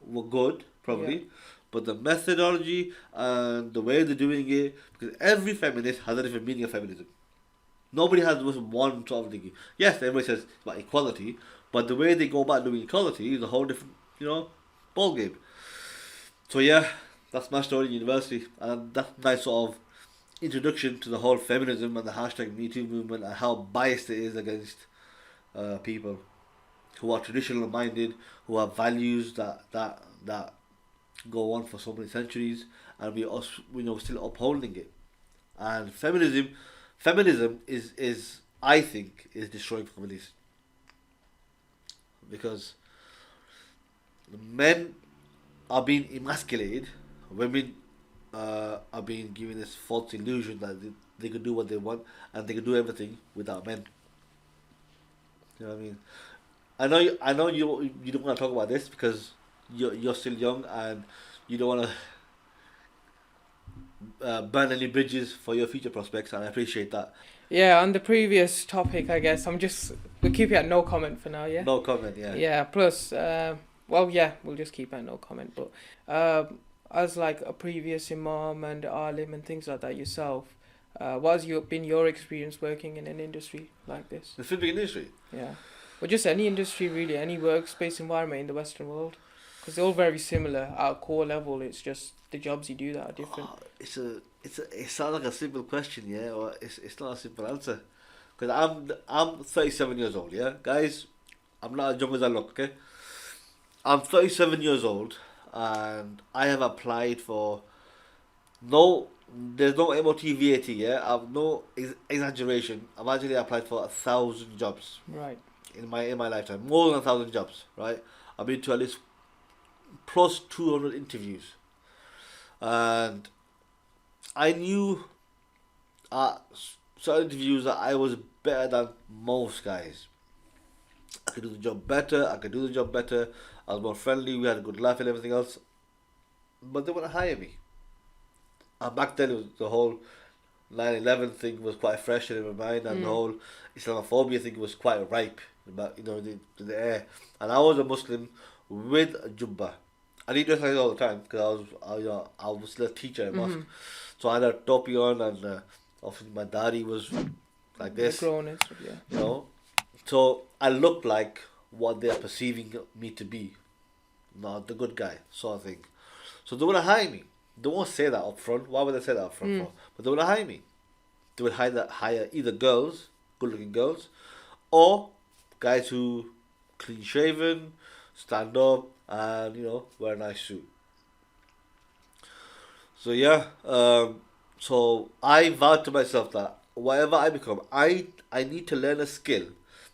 were good, Yeah. probably, but the methodology and the way they're doing it, because every feminist has a different meaning of feminism. Nobody has just one sort of thinking. Yes, everybody says about equality, but the way they go about doing equality is a whole different, ball game. So yeah, that's my story in university, and that's my sort of introduction to the whole feminism and the hashtag Me Too movement and how biased it is against people who are traditional minded, who have values that go on for so many centuries, and we also still upholding it. And feminism is I think is destroying families because men are being emasculated, women are being given this false illusion that they could do what they want and they could do everything without men. You know what I mean? I know you don't want to talk about this because you're still young and you don't want to burn any bridges for your future prospects, and I appreciate that. Yeah. On the previous topic, I guess we'll keep it at no comment for now. Yeah. No comment, yeah. Yeah. Plus, well, yeah, we'll just keep it at no comment. But as like a previous imam and alim and things like that yourself, what has been your experience working in an industry like this? The film industry. Yeah. Or just any industry really, any workspace environment in the Western world, because they're all very similar at a core level. It's just the jobs you do that are different. It sounds like a simple question, yeah, or it's not a simple answer. Because I'm 37 years old, yeah, guys. I'm not as young as I look, okay. I'm 37 years old, and I have applied for no. There's no MOT VAT, yeah. I've no exaggeration. I've actually applied for 1,000 jobs Right. in my lifetime, more than 1,000 jobs, right? I've been to at least plus 200 interviews, and I knew at certain interviews that I was better than most guys. I could do the job better. I could do the job better. I was more friendly. We had a good laugh and everything else, but they wouldn't hire me. And back then, it was the whole 9/11 thing was quite fresh in my mind, and the Mm. whole Islamophobia thing was quite ripe, about in the air. And I was a Muslim with a jubba. I didn't dress like this all the time because I was still a teacher in mosque, Mhm. so I had a topi on, and obviously my daddy was like The this, grown and stuff. Yeah. you know. So I looked like what they are perceiving me to be, not the good guy sort of thing. So they would hire me. They won't say that up front. Why would they say that up front Mm. for? But they would hire me. They would hire either girls, good looking girls, or guys who clean shaven, stand up, and wear a nice suit. So yeah, so I vowed to myself that whatever I become, I need to learn a skill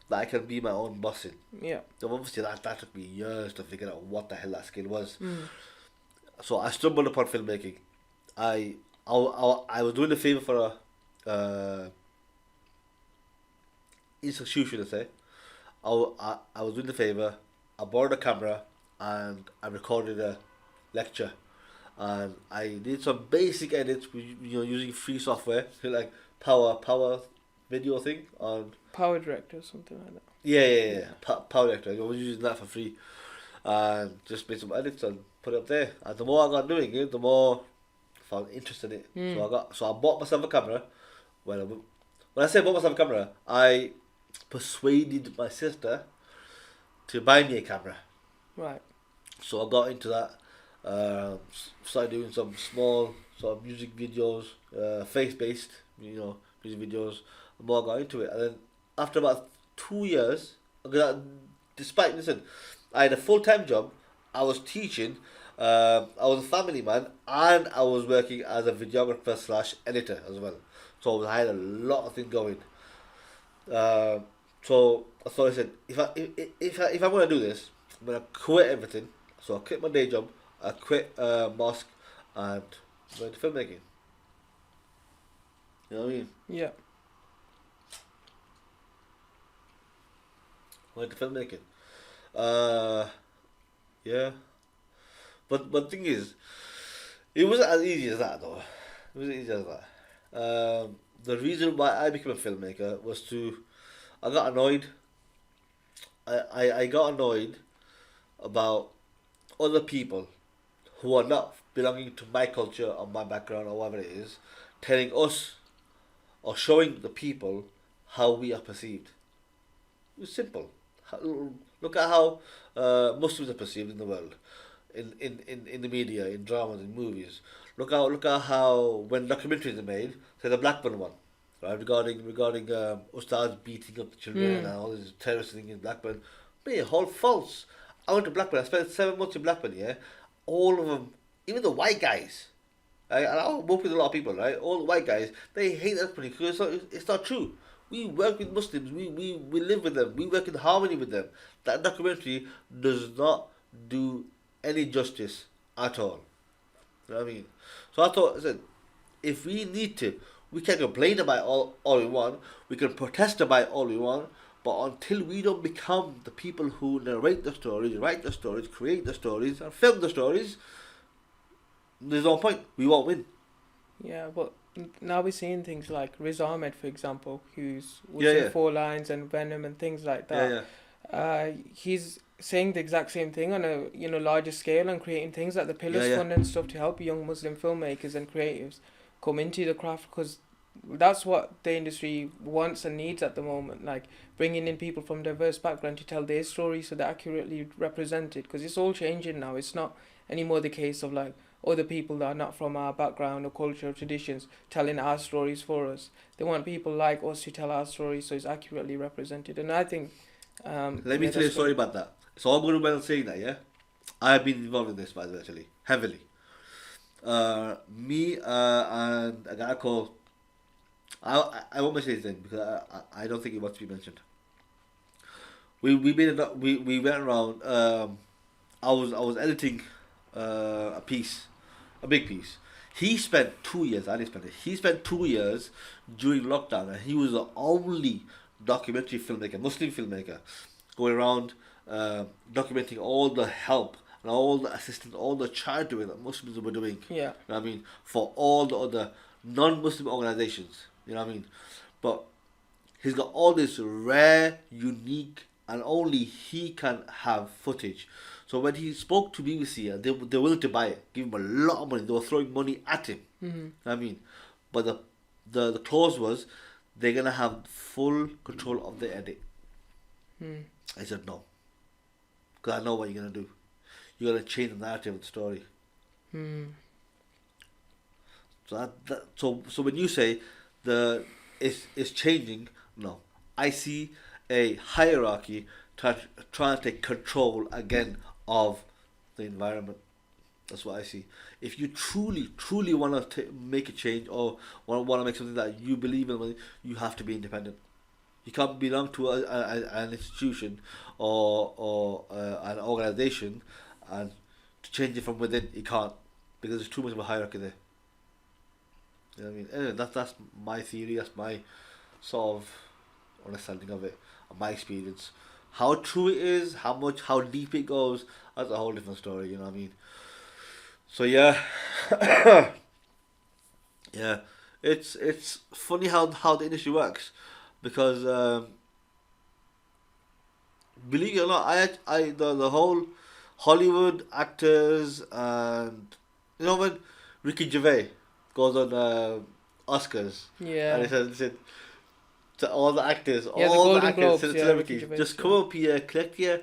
that I can be my own boss in. Yeah. So obviously that took me years to figure out what the hell that skill was. Mm. So I stumbled upon filmmaking. I was doing a favor for a institution, let's say. I was doing the favor. I borrowed a camera and I recorded a lecture, and I did some basic edits, using free software like Power Video thing on. Power director or something like that. Yeah. Power Director. I was using that for free, and just made some edits and put it up there. And the more I got doing it, the more found interest in it. Mm. So I bought myself a camera. When I say bought myself a camera, I persuaded my sister to buy me a camera. Right. So I got into that. Started doing some small sort of music videos, face based, music videos. The more I got into it, and then after about 2 years, because despite listen, I had a full time job. I was teaching. I was a family man, and I was working as a videographer slash editor as well. So I had a lot of things going. Uh, so I thought I said, if I'm gonna do this, I'm gonna quit everything. So I quit my day job. I quit mosque and went to filmmaking. You know what I mean? Yeah. Went to filmmaking. Uh, yeah. But the thing is, it wasn't as easy as that though. It wasn't easy as that. The reason why I became a filmmaker was I got annoyed. I got annoyed about other people who are not belonging to my culture or my background or whatever it is, telling us or showing the people how we are perceived. It's simple. Look at how Muslims are perceived in the world, in the media, in dramas, in movies. Look at how when documentaries are made, say the Blackburn one, right, regarding Ustads beating up the children and Mm. all this terrorist thing in Blackburn. Me, all false. I went to Blackburn. I spent 7 months in Blackburn. Yeah, all of them, even the white guys. Right? And I work with a lot of people, right? All the white guys, they hate that company because it's not true. We work with Muslims, we live with them, we work in harmony with them. That documentary does not do any justice at all. You know what I mean? So I said, if we need to, we can complain about it all we want, we can protest about it all we want, but until we don't become the people who narrate the stories, write the stories, create the stories, and film the stories, there's no point. We won't win. Yeah, but now we're seeing things like Riz Ahmed, for example, who's was Yeah, in yeah. Four Lines and Venom and things like Yeah, that. yeah. He's saying the exact same thing on a larger scale and creating things like the Yeah, Pillars yeah. Fund and stuff to help young Muslim filmmakers and creatives come into the craft because that's what the industry wants and needs at the moment. Like bringing in people from diverse background to tell their stories so they're accurately represented because it's all changing now. It's not anymore the case of like other people that are not from our background or culture or traditions telling our stories for us. They want people like us to tell our stories so it's accurately represented. And I think, Let me yeah, tell you that's a story great. about that. It's all good and well saying that, yeah? I've been involved in this, by the way, actually, heavily. Me and a guy called. I won't mention his name because I don't think he wants to be mentioned. We went around. I was editing a piece, a big piece. He spent 2 years. I didn't spend it. He spent 2 years during lockdown, and he was the only documentary filmmaker, Muslim filmmaker, going around documenting all the help and all the assistance, all the charity that Muslims were doing. Yeah. You know what I mean? For all the other non-Muslim organizations. You know what I mean? But he's got all this rare, unique, and only he can have footage. So when he spoke to BBC, they were willing to buy it, give him a lot of money. They were throwing money at him. Mm-hmm. I mean, but the clause was they're gonna have full control of the edit. Mm. I said no, because I know what you're gonna do. You're gonna change the narrative of the story. Mm. So when you say it's changing, no, I see a hierarchy trying to take control again of the environment. That's what I see. If you truly want to make a change or want to make something that you believe in, you have to be independent. You can't belong to an institution or an organization and to change it from within. You can't because there's too much of a hierarchy there. You know what I mean? Anyway, that's my theory. That's my sort of understanding of it, and my experience. How true it is, how deep it goes, that's a whole different story. You know what I mean? So yeah, yeah, it's funny how the industry works, because believe it or not, the whole Hollywood actors and when Ricky Gervais, goes on Oscars, and Yeah. he said to all the actors, Yeah, the all the Golden actors, Globes. Yeah, Ricky celebrities, Gervais. just come Yeah. up here, collect your,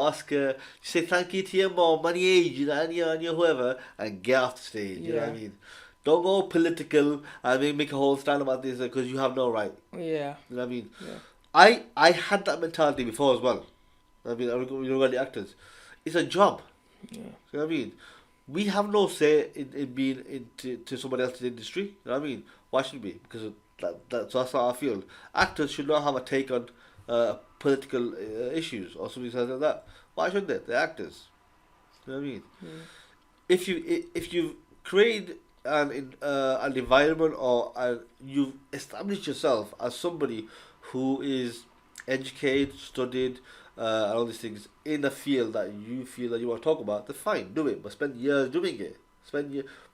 Oscar, say thank you to your mom, and your age, and your whoever, and get off the stage. You know what I Yeah. mean? Don't go political and make a whole stand about this because you have no right. Yeah. You know what I mean? Yeah. I had that mentality before as well. I mean, the actors, it's a job. Yeah. You know what I mean? We have no say in being into to somebody else's industry. You know what I mean? Why should we? Because that's how I feel. Actors should not have a take on political issues or something like that. Why should they? They're actors. You know what I mean? Mm. If you create an environment or you've established yourself as somebody who is educated, studied, and all these things in a field that you feel that you want to talk about, then fine, do it. But spend years doing it.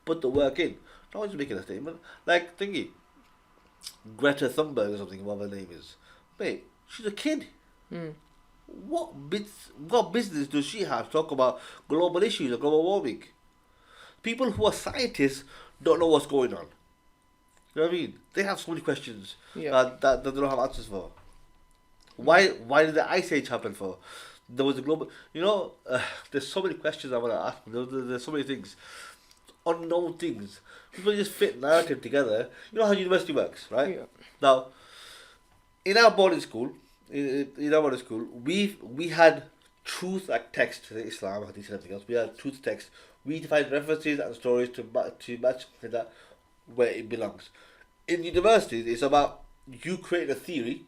Put the work in. Not just making a statement. Like thingy, Greta Thunberg or something, whatever her name is. Mate, she's a kid. Mm. What business does she have to talk about global issues or global warming? People who are scientists don't know what's going on. You know what I mean? They have so many questions Yeah. that they don't have answers for. Why did the ice age happen for? There was a global. There's so many questions I want to ask. There's so many things, unknown things. People just fit narrative together. You know how university works, right? Yeah. Now, in our boarding school, in our boarding school, we had truth like text, Islam, Hadith, and everything else. We had truth text. We find references and stories to match that where it belongs. In universities, it's about you creating a theory,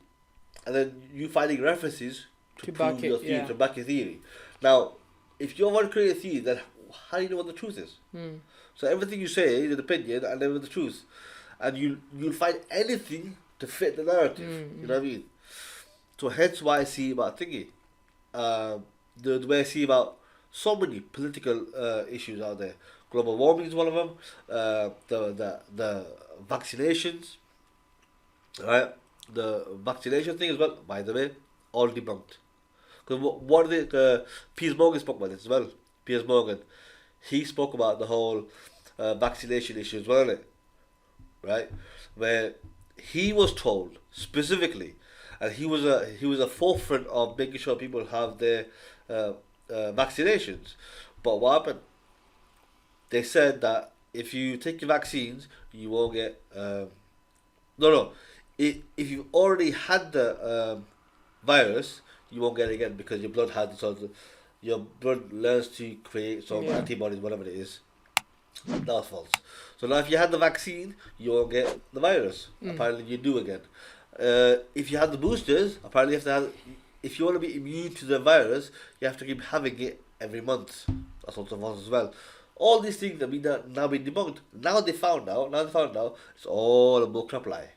and then you finding references to To prove back your it, theory, yeah. to back your theory. Now, if you want to create a theory, then how do you know what the truth is? Mm. So everything you say is an opinion and then the truth, and you'll find anything to fit the narrative. Mm. You know what I mean? So hence why I see about thingy, the way I see about so many political issues out there. Global warming is one of them. The vaccinations, right? The vaccination thing as well. By the way, all debunked. Because what are Piers Morgan spoke about this as well. Piers Morgan, he spoke about the whole vaccination issue as well, innit? Right, where he was told specifically, and he was a forefront of making sure people have their vaccinations. But what happened? They said that if you take your vaccines, you won't get no. If you've already had the virus, you won't get it again because your blood has your blood learns to create some Yeah. antibodies, whatever it is. That was false. So now, if you had the vaccine, you won't get the virus. Apparently, you do again. If you had the boosters, apparently, you have to have. If you want to be immune to the virus, you have to keep having it every month. That's also false as well. All these things have been now been debunked. Now they found out. It's all a bullcrap lie.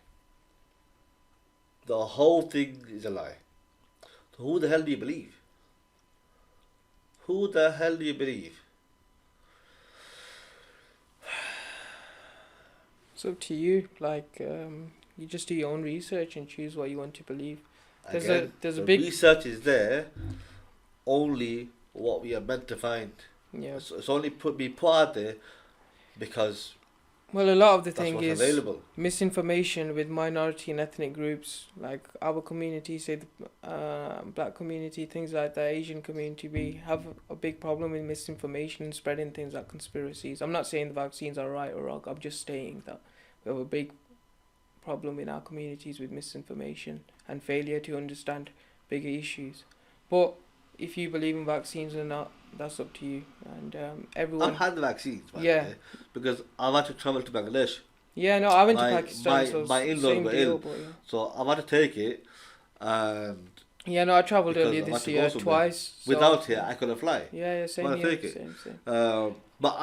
The whole thing is a lie. So who the hell do you believe? Who the hell do you believe? It's up to you. Like, you just do your own research and choose what you want to believe. There's Again, a the big research is there. Only what we are meant to find. yeah. It's only be put out there because Well, a lot of the that's thing what's is available. misinformation with minority and ethnic groups, like our community, say the black community, things like the Asian community. We have a big problem with misinformation and spreading things like conspiracies. I'm not saying the vaccines are right or wrong. I'm just saying that we have a big problem in our communities with misinformation and failure to understand bigger issues. But if you believe in vaccines or not, that's up to you. And everyone. I've had the vaccines, by Yeah. the way, because I've had to travel to Bangladesh. Yeah, no, I went to My- Pakistan, so my it's in-laws same were deal. ill. But yeah. So I've had to take it, and Yeah, no, I travelled Because earlier I had this to go year somewhere. twice. So without it, I couldn't fly. Yeah, same Wanna here. take it? Same. But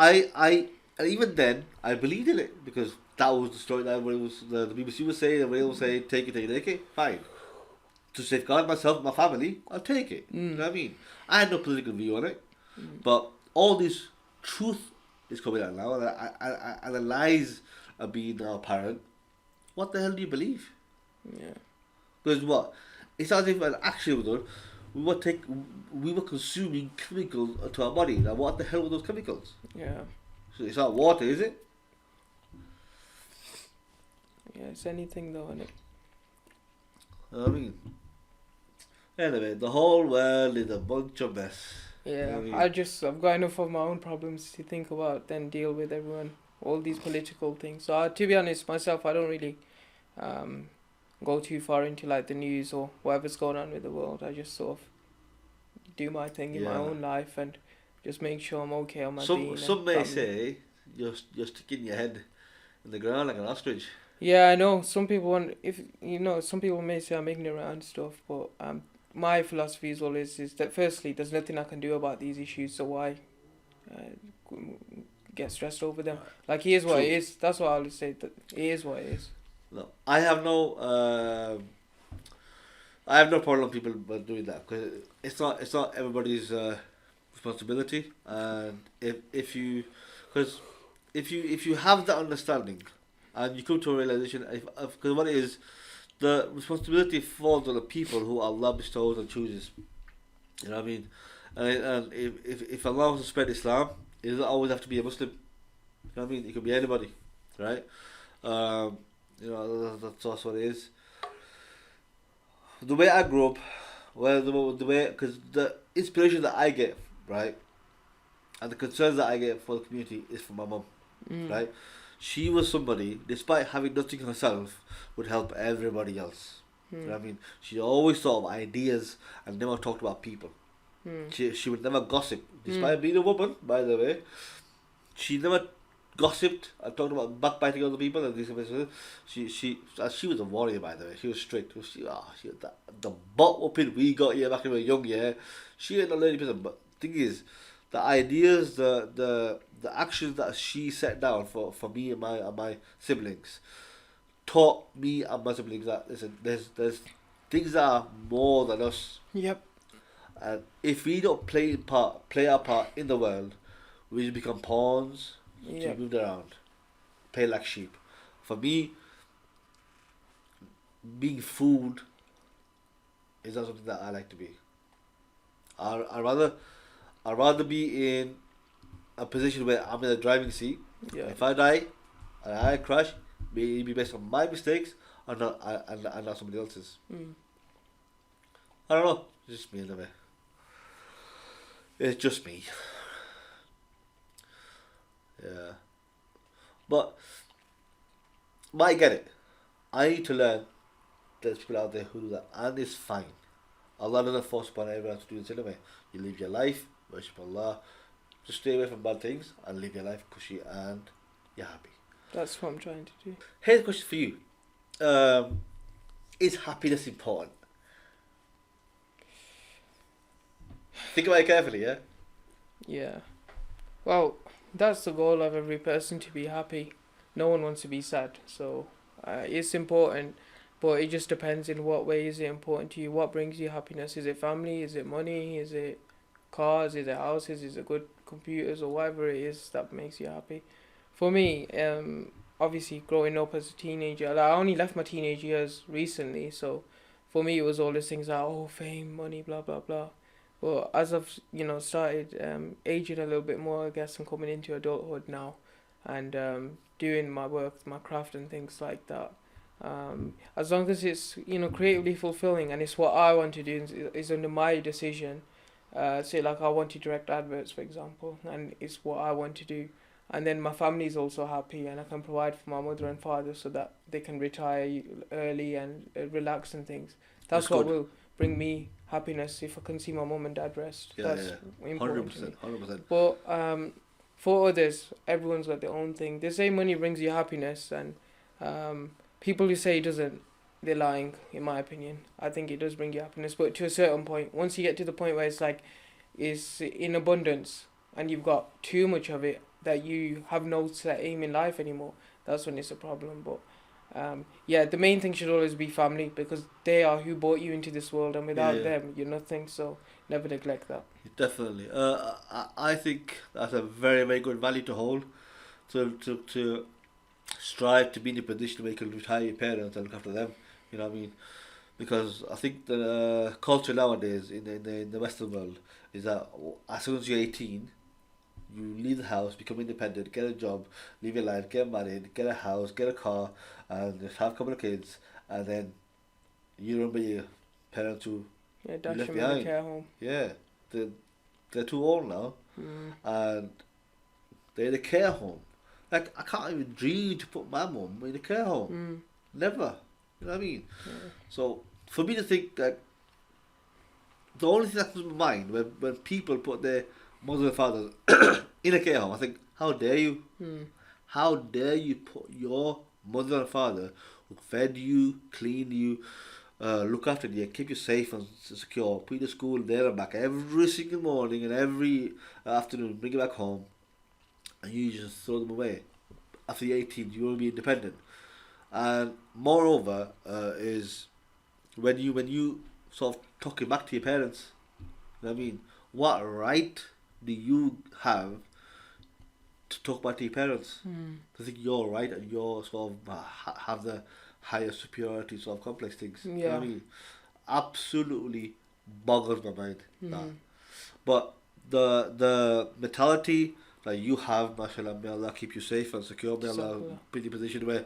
and even then, I believed in it because that was the story that the BBC was saying, and radio was saying, take it, fine. To safeguard myself and my family, I'll take it. You know what I mean? I had no political view on it, but all this truth is coming out now, and the lies are being now apparent. What the hell do you believe? Yeah. Because what? It's as if an action was done. We were consuming chemicals to our body. Now, what the hell were those chemicals? Yeah. So it's not water, is it? Yeah, it's anything though, innit? You know what I mean? Anyway, the whole world is a bunch of mess. You know Yeah, what I mean? I've got enough of my own problems to think about, then deal with everyone, all these political things. So, to be honest, myself, I don't really um, go too far into like the news or whatever's going on with the world. I just sort of do my thing in my Yeah. own life and just make sure I'm okay on my Some being and some may family. say you're sticking your head in the ground like an ostrich. Yeah, I know some people want if you know some people may say I'm ignorant and stuff, but my philosophy is always is that firstly there's nothing I can do about these issues, so why uh, get stressed over them? Like here's what it True. is. That's what I always say. That it is what it is. No, I have no problem people doing that because it's not everybody's responsibility, and because if you have that understanding and you come to a realization, because what it is, the responsibility falls on the people who Allah bestows and chooses. You know what I mean? And if Allah wants to spread Islam, it doesn't always have to be a Muslim. You know what I mean? It could be anybody, right? Um, that's what it is. The way I grew up, well, the way, because the inspiration that I get, right, and the concerns that I get for the community is from my mum, Mm. right? She was somebody, despite having nothing herself, would help everybody else. You know Mm. what I mean? She always thought of ideas and never talked about people. Mm. She would never gossip, Mm. despite being a woman, by the way. She never gossiped and talked about backbiting other people and these kind of things. She was a warrior, by the way. She was strict. She had that, the butt whooping we got here back when we were young, yeah. She ain't a lady person, but thing is, the ideas, the actions that she set down for me and my siblings taught me and my siblings that listen, there's things that are more than us, Yep. and if we don't play our part in the world, we just become pawns to be Yep. moved around, play like sheep. For me, being fooled is not something that I like to be. I rather be in a position where I'm in the driving seat. Yeah. If I die and I crash, may it be based on my mistakes and not somebody else's. Mm. I don't know. It's just me in a way. It's just me. Yeah. But I get it. I need to learn there's people out there who do that, and it's fine. Allah doesn't force upon everyone to do this anyway. You live your life, worship Allah, just stay away from bad things, and live your life cushy and you're happy. That's what I'm trying to do. Here's a question for you: um, Is happiness important? Think about it carefully, yeah. Yeah. Well, that's the goal of every person to be happy. No one wants to be sad, so it's important, but it just depends in what way is it important to you. What brings you happiness? Is it family? Is it money? Is it cars? Is it houses? Is it good computers or whatever it is that makes you happy? For me, obviously growing up as a teenager, like, I only left my teenage years recently, so for me it was all these things like fame, money, blah blah blah. But as I've started aging a little bit more, I guess I'm coming into adulthood now, and doing my work, my craft, and things like that. As long as it's creatively fulfilling and it's what I want to do is under my decision. Say like I want to direct adverts, for example, and it's what I want to do, and then my family is also happy, and I can provide for my mother and father so that they can retire early and relax and things. That's That's what good. will bring me happiness if I can see my mum and dad rest. Yeah, That's yeah, important to me. 100%. But for others, everyone's got their own thing. They say money brings you happiness, and people who say it doesn't, they're lying. In my opinion, I think it does bring you happiness, but to a certain point. Once you get to the point where it's like, it's in abundance, and you've got too much of it that you have no set aim in life anymore, that's when it's a problem. But yeah, the main thing should always be family because they are who brought you into this world, and Yeah, without yeah, them, you're nothing. So never neglect that. definitely. I think that's a very, very good value to hold. To strive to be in a position where you can retire your parents and look after them. You know what I mean? Because I think the culture nowadays in the Western world is that as soon as you're 18, you leave the house, become independent, get a job, live your life, get married, get a house, get a car, and just have a couple of kids, and then you remember your parents who Yeah, you dash left them in the behind. care home. Yeah, they're, they're too old now, Mm. and they're in a care home. Like, I can't even dream to put my mum in a care home. Mm. Never. You know what I mean? Yeah. So, for me to think that the only thing that comes to my mind when people put their mother and father in a care home, I think, how dare you? Mm. How dare you put your mother and father who fed you, cleaned you, look after you, keep you safe and secure, put you to school there and back every single morning and every afternoon, bring you back home, and you just throw them away. After you're 18, you want to be independent. And moreover, is when you sort of talking back to your parents. You know what I mean? What right do you have to talk back to your parents? Mm. To think you're right and you're sort of have the higher superiority sort of complex things. You know what Yeah. I mean? Absolutely boggles my mind. That. Mm. But the mentality that you have, mashallah, may Allah keep you safe and secure, may Allah Jazakallah. put you in a position where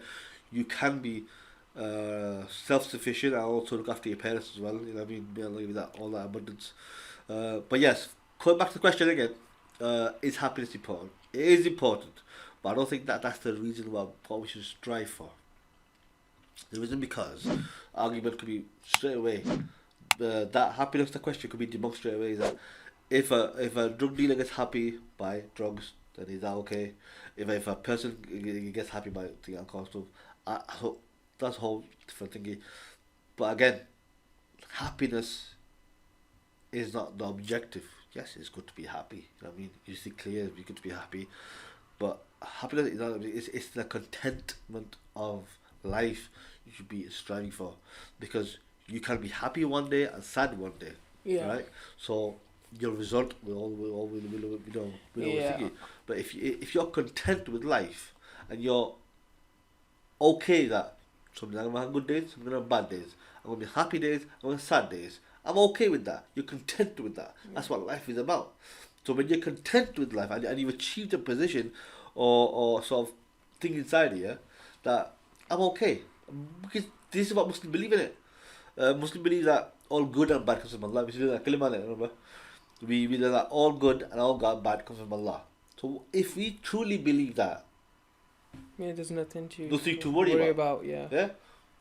you can be self-sufficient and also look after your parents as well. You know what I mean? May Allah give you that all that abundance. But yes, coming back to the question again, is happiness important? It is important, but I don't think that that's the reason what we should strive for. The reason because argument could be straight away. That happiness, the question could be debunked straight away. Is that if a drug dealer gets happy by drugs, then is that okay? If a person gets happy by the alcohol stuff, so that's a whole different thingy. But again, happiness is not the objective. Yes, it's good to be happy. You know what I mean? You see clear, it's good to be happy. But happiness is not. It's the contentment of life you should be striving for, because you can be happy one day and sad one day, Yeah. right? So your result will always Yeah. figure. But if you're content with life and you're okay that sometimes I'm gonna have good days, I'm gonna have bad days, I'm gonna be happy days, I'm gonna have sad days. I'm okay with that. You're content with that. That's what life is about. So when you're content with life and you've achieved a position or sort of thing inside here that I'm okay, because this is what Muslims believe in it. Muslim believe that all good and bad comes from Allah. We say that kalima, remember? We know that all good and all bad comes from Allah. So if we truly believe that, Yeah, there's nothing to worry about. Yeah. Yeah,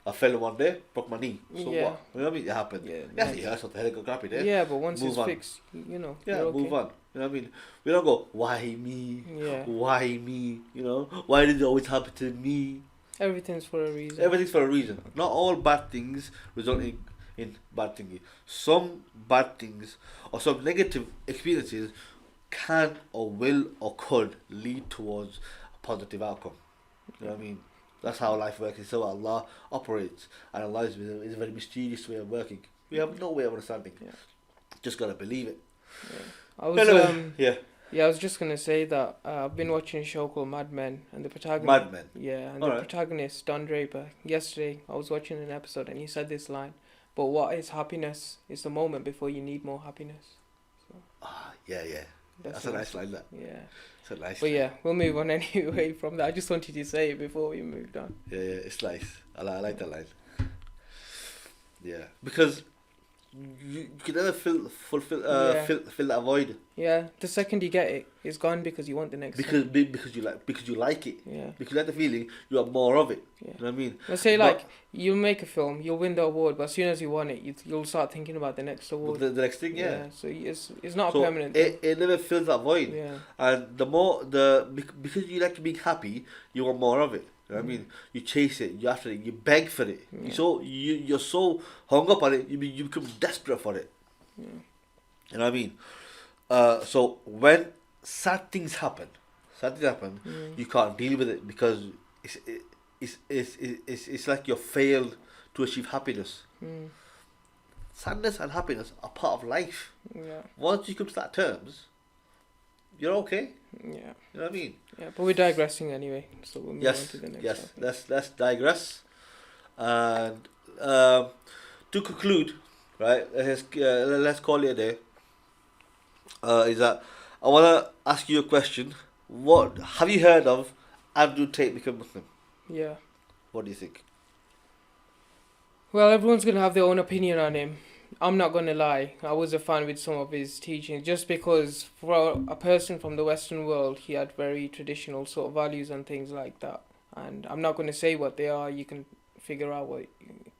I fell one day, broke my knee. So Yeah. what? You know what I mean? It happened. Yeah. Yes, it hurts. What the hell? Got crappy day. Yeah, but once Move it's on. fixed, you know. Yeah, you're okay. move on. You know what I mean? We don't go, why me? Yeah. Why me? You know, why did it always happen to me? Everything's for a reason. Everything's for a reason. Not all bad things result in bad things. Some bad things or some negative experiences can or will or could lead towards a positive outcome. You know what I mean? That's how life works. It's how Allah operates. And Allah is a very mysterious way of working. We have no way of understanding. Yeah. Just gotta believe it. Yeah. I was Anyway, yeah. Yeah, I was just gonna say that I've been watching a show called Mad Men, and the protagonist. Mad Men. Yeah, and Alright. the protagonist Don Draper. Yesterday, I was watching an episode, and he said this line: "But what is happiness? Is the moment before you need more happiness." So Yeah. That's a nice line. That. Yeah, It's a nice. but line. yeah, we'll move on anyway from that. I just wanted to say it before we moved on. Yeah, it's nice. I like that line. Yeah, because you can never fulfill fill that void Yeah, the second you get it, it's gone because you want the next. because you like it. Yeah. Because you like the feeling, you have more of it. Yeah. You know what I mean? Let's say But- like you make a film, you'll win the award, but as soon as you won it, you'll start thinking about the next award. The next thing, yeah. So it's not So a permanent thing. it never fills that void. Yeah. And because you like being happy, you want more of it. You know what I mean? You chase it, you after it, you beg for it. Yeah. You're so hung up on it, you become desperate for it. Yeah. You know what I mean? So when sad things happen, you can't deal with it because it's like you failed to achieve happiness. Mm. Sadness and happiness are part of life. Yeah. Once you come to that terms, you're okay. Yeah. You know what I mean? Yeah. But we're digressing anyway, so we'll move on to the next topic. Let's digress. And to conclude, right? Let's call it a day. Is that I want to ask you a question. What have you heard of Andrew Tate become Muslim? Yeah. What do you think? Well, everyone's gonna have their own opinion on him. I'm not gonna lie. I was a fan with some of his teachings, just because for a person from the Western world, he had very traditional sort of values and things like that. And I'm not gonna say what they are. You can figure out what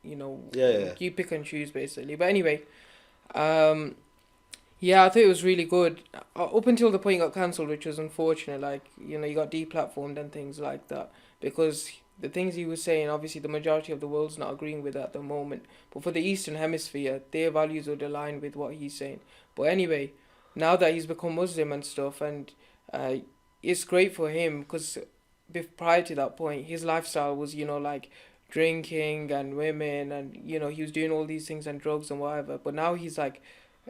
you know. Yeah, yeah. You pick and choose basically. But anyway, um, yeah, I thought it was really good. Up until the point it got cancelled, which was unfortunate. Like, you got deplatformed and things like that. Because the things he was saying, obviously the majority of the world's not agreeing with at the moment. But for the Eastern Hemisphere, their values would align with what he's saying. But anyway, now that he's become Muslim and stuff, and uh, it's great for him because prior to that point, his lifestyle was, like drinking and women, and he was doing all these things and drugs and whatever. But now he's like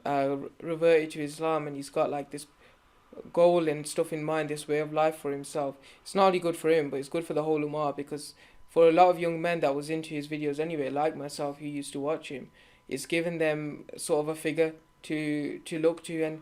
reverted to Islam, and he's got like this goal and stuff in mind, this way of life for himself. It's not only good for him, but it's good for the whole Ummah, because for a lot of young men that was into his videos anyway, like myself who used to watch him, it's given them sort of a figure to look to. And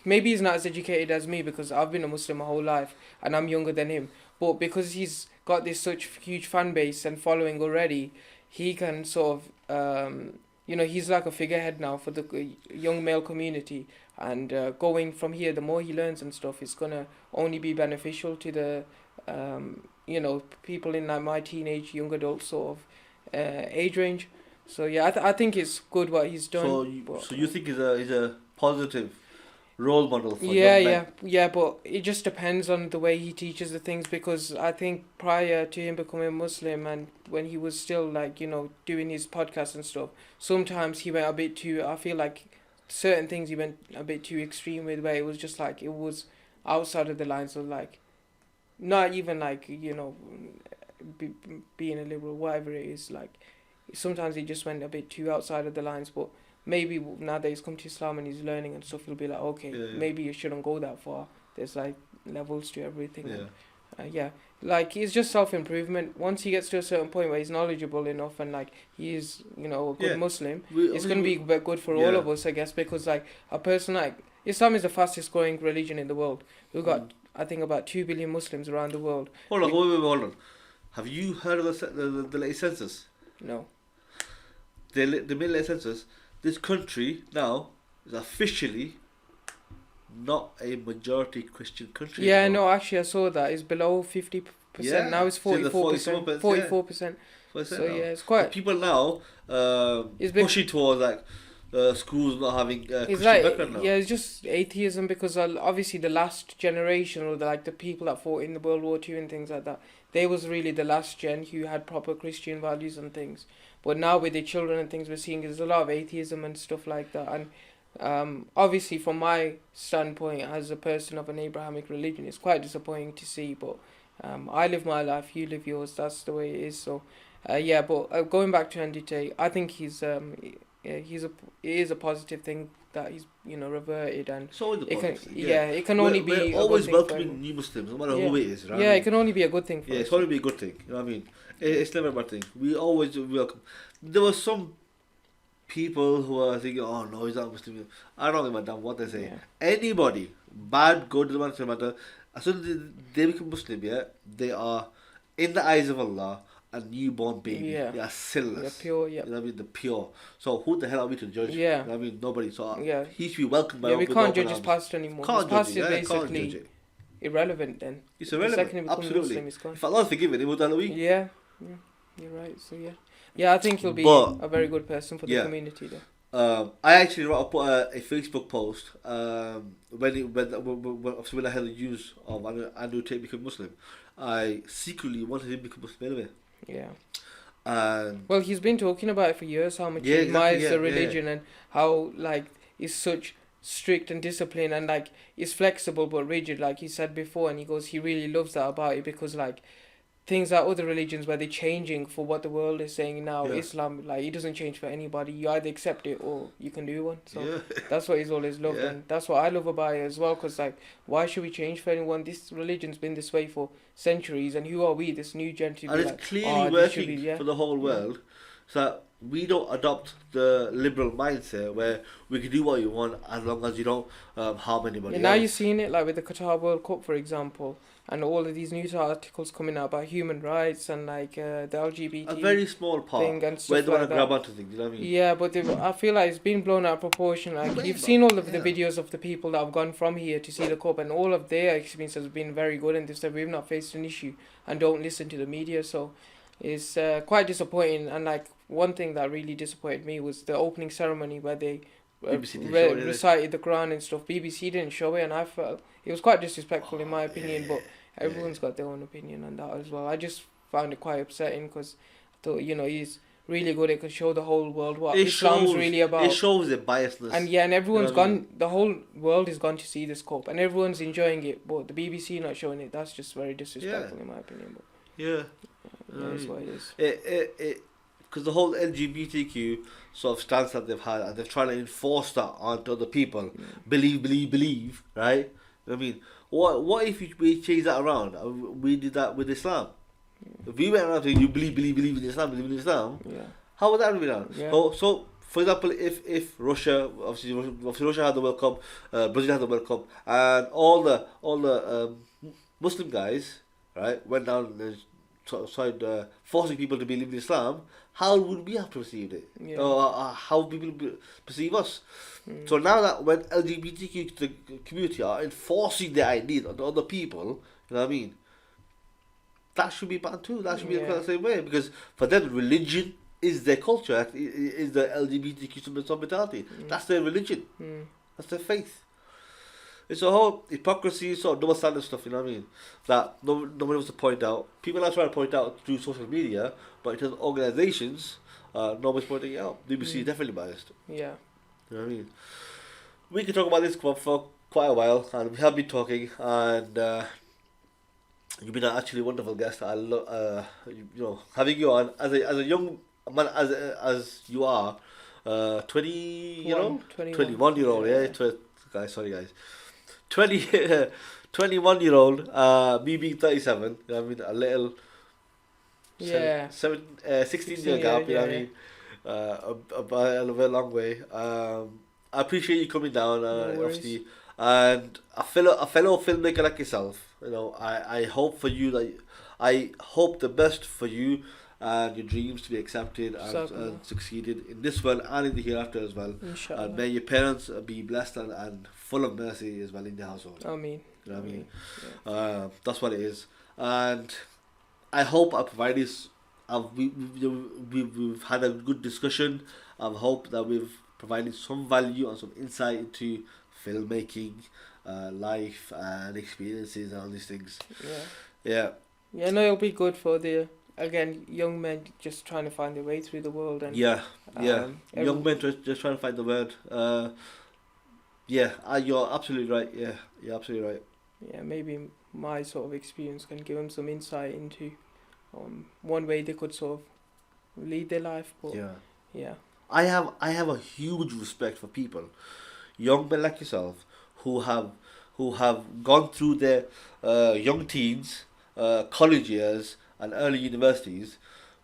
maybe he's not as educated as me, because I've been a Muslim my whole life and I'm younger than him, but because he's got this such huge fan base and following already, he can sort of he's like a figurehead now for the young male community. And going from here, the more he learns and stuff, it's gonna only be beneficial to the people in like my teenage, young adult sort of age range. So yeah, I think it's good what he's done. So you think he's a positive role model for yeah, young men? yeah, but it just depends on the way he teaches the things, because I think prior to him becoming Muslim, and when he was still like doing his podcast and stuff, sometimes he went a bit too. I feel like certain things he went a bit too extreme with, where it was just like it was outside of the lines of like, not even like being a liberal, whatever it is. Like sometimes he just went a bit too outside of the lines, but maybe now that he's come to Islam and he's learning and stuff, he'll be like, okay, maybe you shouldn't go that far. There's like levels to everything. Yeah. And, like it's just self-improvement. Once he gets to a certain point where he's knowledgeable enough and like he's a good Muslim, it's going to be good for all of us, I guess, because like a person like Islam is the fastest growing religion in the world. We've got I think about 2 billion Muslims around the world. Hold on. Have you heard of the latest census? No. The latest census. This country now is officially not a majority Christian country. Yeah, anymore. no, actually I saw that. It's below 50%. Now it's 44%. 44%. So yeah, it's quite. The people now pushing towards like schools not having Christian background now. Yeah, it's just atheism, because obviously the last generation, or the people that fought in the World War II and things like that, they was really the last gen who had proper Christian values and things. But now with the children and things, we're seeing there's a lot of atheism and stuff like that. And obviously from my standpoint as a person of an Abrahamic religion, it's quite disappointing to see. But I live my life, you live yours. That's the way it is. So but going back to Andy Tate, I think it is a positive thing that he's reverted, and so it can only be we're always welcoming new Muslims, no matter who it is, right? Yeah, it can only be a good thing for us. It's only be a good thing. You know what I mean? It's never a bad thing. We always welcome. There were some people who are thinking, oh no, he's not Muslim. I don't give a damn what they say. Yeah. Anybody, bad, good, doesn't matter. As soon as they become Muslim, they are in the eyes of Allah a newborn baby. Yeah. They are sinless. They're pure, yeah. You know what I mean? They're pure. So who the hell are we to judge? Yeah. You know what I mean? Nobody. So he should be welcomed by we can't judge his past anymore. Can't his past judge it, is basically irrelevant then. It's irrelevant. The second he becomes Absolutely. Muslim, it's gone. If Allah's forgiven, it would that be? Yeah, you're right. So yeah, I think he'll be a very good person for the community though. I actually put a Facebook post when I had the news of Andrew Tate becoming Muslim. I secretly wanted him to become Muslim anyway. Yeah. Well, he's been talking about it for years, how much he admires the religion and how like it's such strict and disciplined, and like it's flexible but rigid, like he said before. And he goes, he really loves that about it, because like things like other religions where they're changing for what the world is saying now, Islam, like it doesn't change for anybody. You either accept it or you can do one. So that's what he's always loved, and that's what I love about it as well. Because like, why should we change for anyone? This religion's been this way for centuries, and who are we, this new gen, to and be it's clearly working for the whole world. So we don't adopt the liberal mindset where we can do what you want as long as you don't harm anybody Yeah, now you're else. seeing it like with the Qatar World Cup, for example, and all of these news articles coming out about human rights and like the A LGBT very small part thing and where stuff they want to like grab that. onto things, you know what I mean? Yeah, but I feel like it's been blown out of proportion. Like Way, you've bro. seen all of the Yeah. videos of the people that have gone from here to see the cup, and all of their experience has been very good. And they said we've not faced an issue, and don't listen to the media. So it's quite disappointing. And like one thing that really disappointed me was the opening ceremony where they BBC didn't show it, did they? recited the Quran and stuff. BBC didn't show it, and I felt it was quite disrespectful in my opinion. But everyone's got their own opinion on that as well. I just found it quite upsetting because I thought he's really good. It could show the whole world what Islam's really about. It shows the biasness. And yeah, and everyone's You know what I gone. The whole world is gone to see this cup, and everyone's enjoying it. But the BBC not showing it. That's just very disrespectful in my opinion. But Yeah. that's what it is. Because the whole LGBTQ sort of stance that they've had, and they're trying to enforce that onto other people. Believe, right? I mean, what if we change that around? We did that with Islam. If we went around saying you believe in Islam, believe in Islam, Yeah. how would that be done? Yeah. So for example, if Russia, obviously Russia had the World Cup, Brazil had the World Cup, and all the Muslim guys, right, went down and started forcing people to believe in Islam, how would we have perceived it? Yeah. Or how would people perceive us? So now that when LGBTQ community are enforcing their ideas on other people, you know what I mean? That should be banned too. That should be the same way, because for them, religion is their culture. Is the LGBTQ mentality. That's their religion. That's their faith. It's a whole hypocrisy, sort of double standard stuff. You know what I mean? That nobody wants to point out. People are trying to point out through social media, but in terms of organisations, nobody's pointing it out. BBC is definitely biased. Yeah. You know what I mean? We can talk about this for quite a while, and we have been talking, and you've been an actually wonderful guest. I love, having you on as a young man as you are, 21 year old, yeah. Sorry guys, 21-year-old, me being 37. You know what I mean? A little. 16-year gap. You know what I mean? A very long way. I appreciate you coming down, obviously, and a fellow filmmaker like yourself. You know, I hope for you I hope the best for you and your dreams to be accepted and succeeded in this world and in the hereafter as well. Inshallah. And may your parents be blessed and full of mercy as well in the household. Ameen. You know what I mean? Yeah. That's what it is. And I hope I provide this. We've had a good discussion. I hope that we've provided some value and some insight into filmmaking, life and experiences and all these things. Yeah. Yeah, no, it'll be good for the young men just trying to find their way through the world and young men just trying to find the word. You're absolutely right. Yeah, you're absolutely right. Yeah, maybe my sort of experience can give them some insight into one way they could sort of lead their life. But yeah. I have a huge respect for people, young men like yourself, who have gone through their young teens, college years, and early universities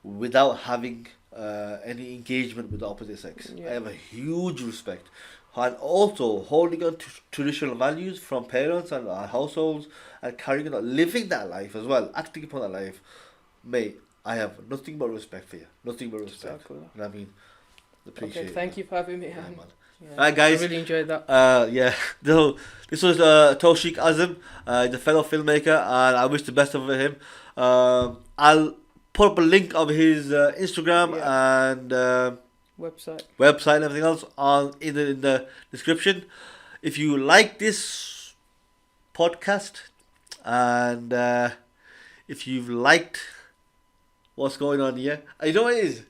without having any engagement with the opposite sex. Yeah. I have a huge respect, and also holding on to traditional values from parents and our households, and carrying on, living that life as well, acting upon that life. Mate, I have nothing but respect for you. Nothing but respect. Exactly. You know what I mean? Appreciate thank you for having me. Yeah, man. Yeah. Alright, guys. I really enjoyed that. So this was Toshiq Azam, the fellow filmmaker, and I wish the best of him. I'll put up a link of his Instagram and website and everything else in the description. If you like this podcast and if you've liked what's going on here, you know what it is?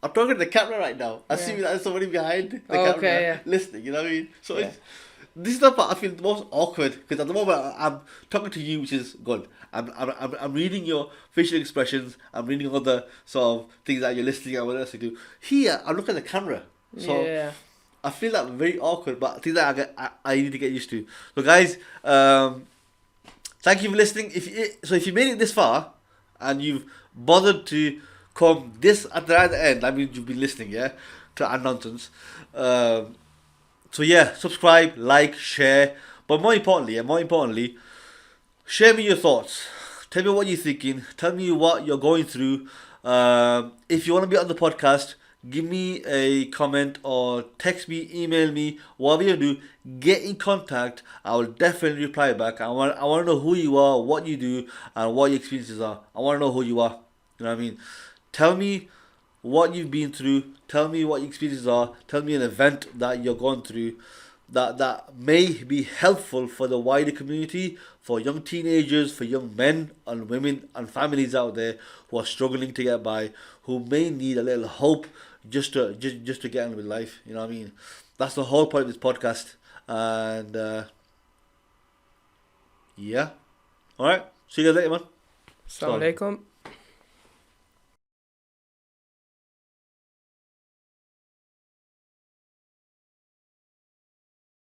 I'm talking to the camera right now. I see that there's somebody behind the camera listening, you know what I mean? So this is the part I feel the most awkward, because at the moment I'm talking to you, which is good. I'm reading your facial expressions, I'm reading all the sort of things that you're listening and what else you do. Here, I'm looking at the camera. So I feel that very awkward, but things that I need to get used to. So guys, thank you for listening. If you made it this far and you've bothered to come this at the end, that means you've been listening, yeah, to our nonsense. So yeah, subscribe, like, share, but more importantly, share me your thoughts. Tell me what you're thinking. Tell me what you're going through. If you want to be on the podcast, give me a comment or text me, email me, whatever you do. Get in contact. I will definitely reply back. I want to know who you are, what you do, and what your experiences are. I want to know who you are. You know what I mean? Tell me what you've been through. Tell me what your experiences are. Tell me an event that you're going through that may be helpful for the wider community, for young teenagers, for young men and women and families out there who are struggling to get by, who may need a little hope just to get on with life. You know what I mean? That's the whole point of this podcast. And yeah, all right. See you guys later, man. Assalamu alaikum.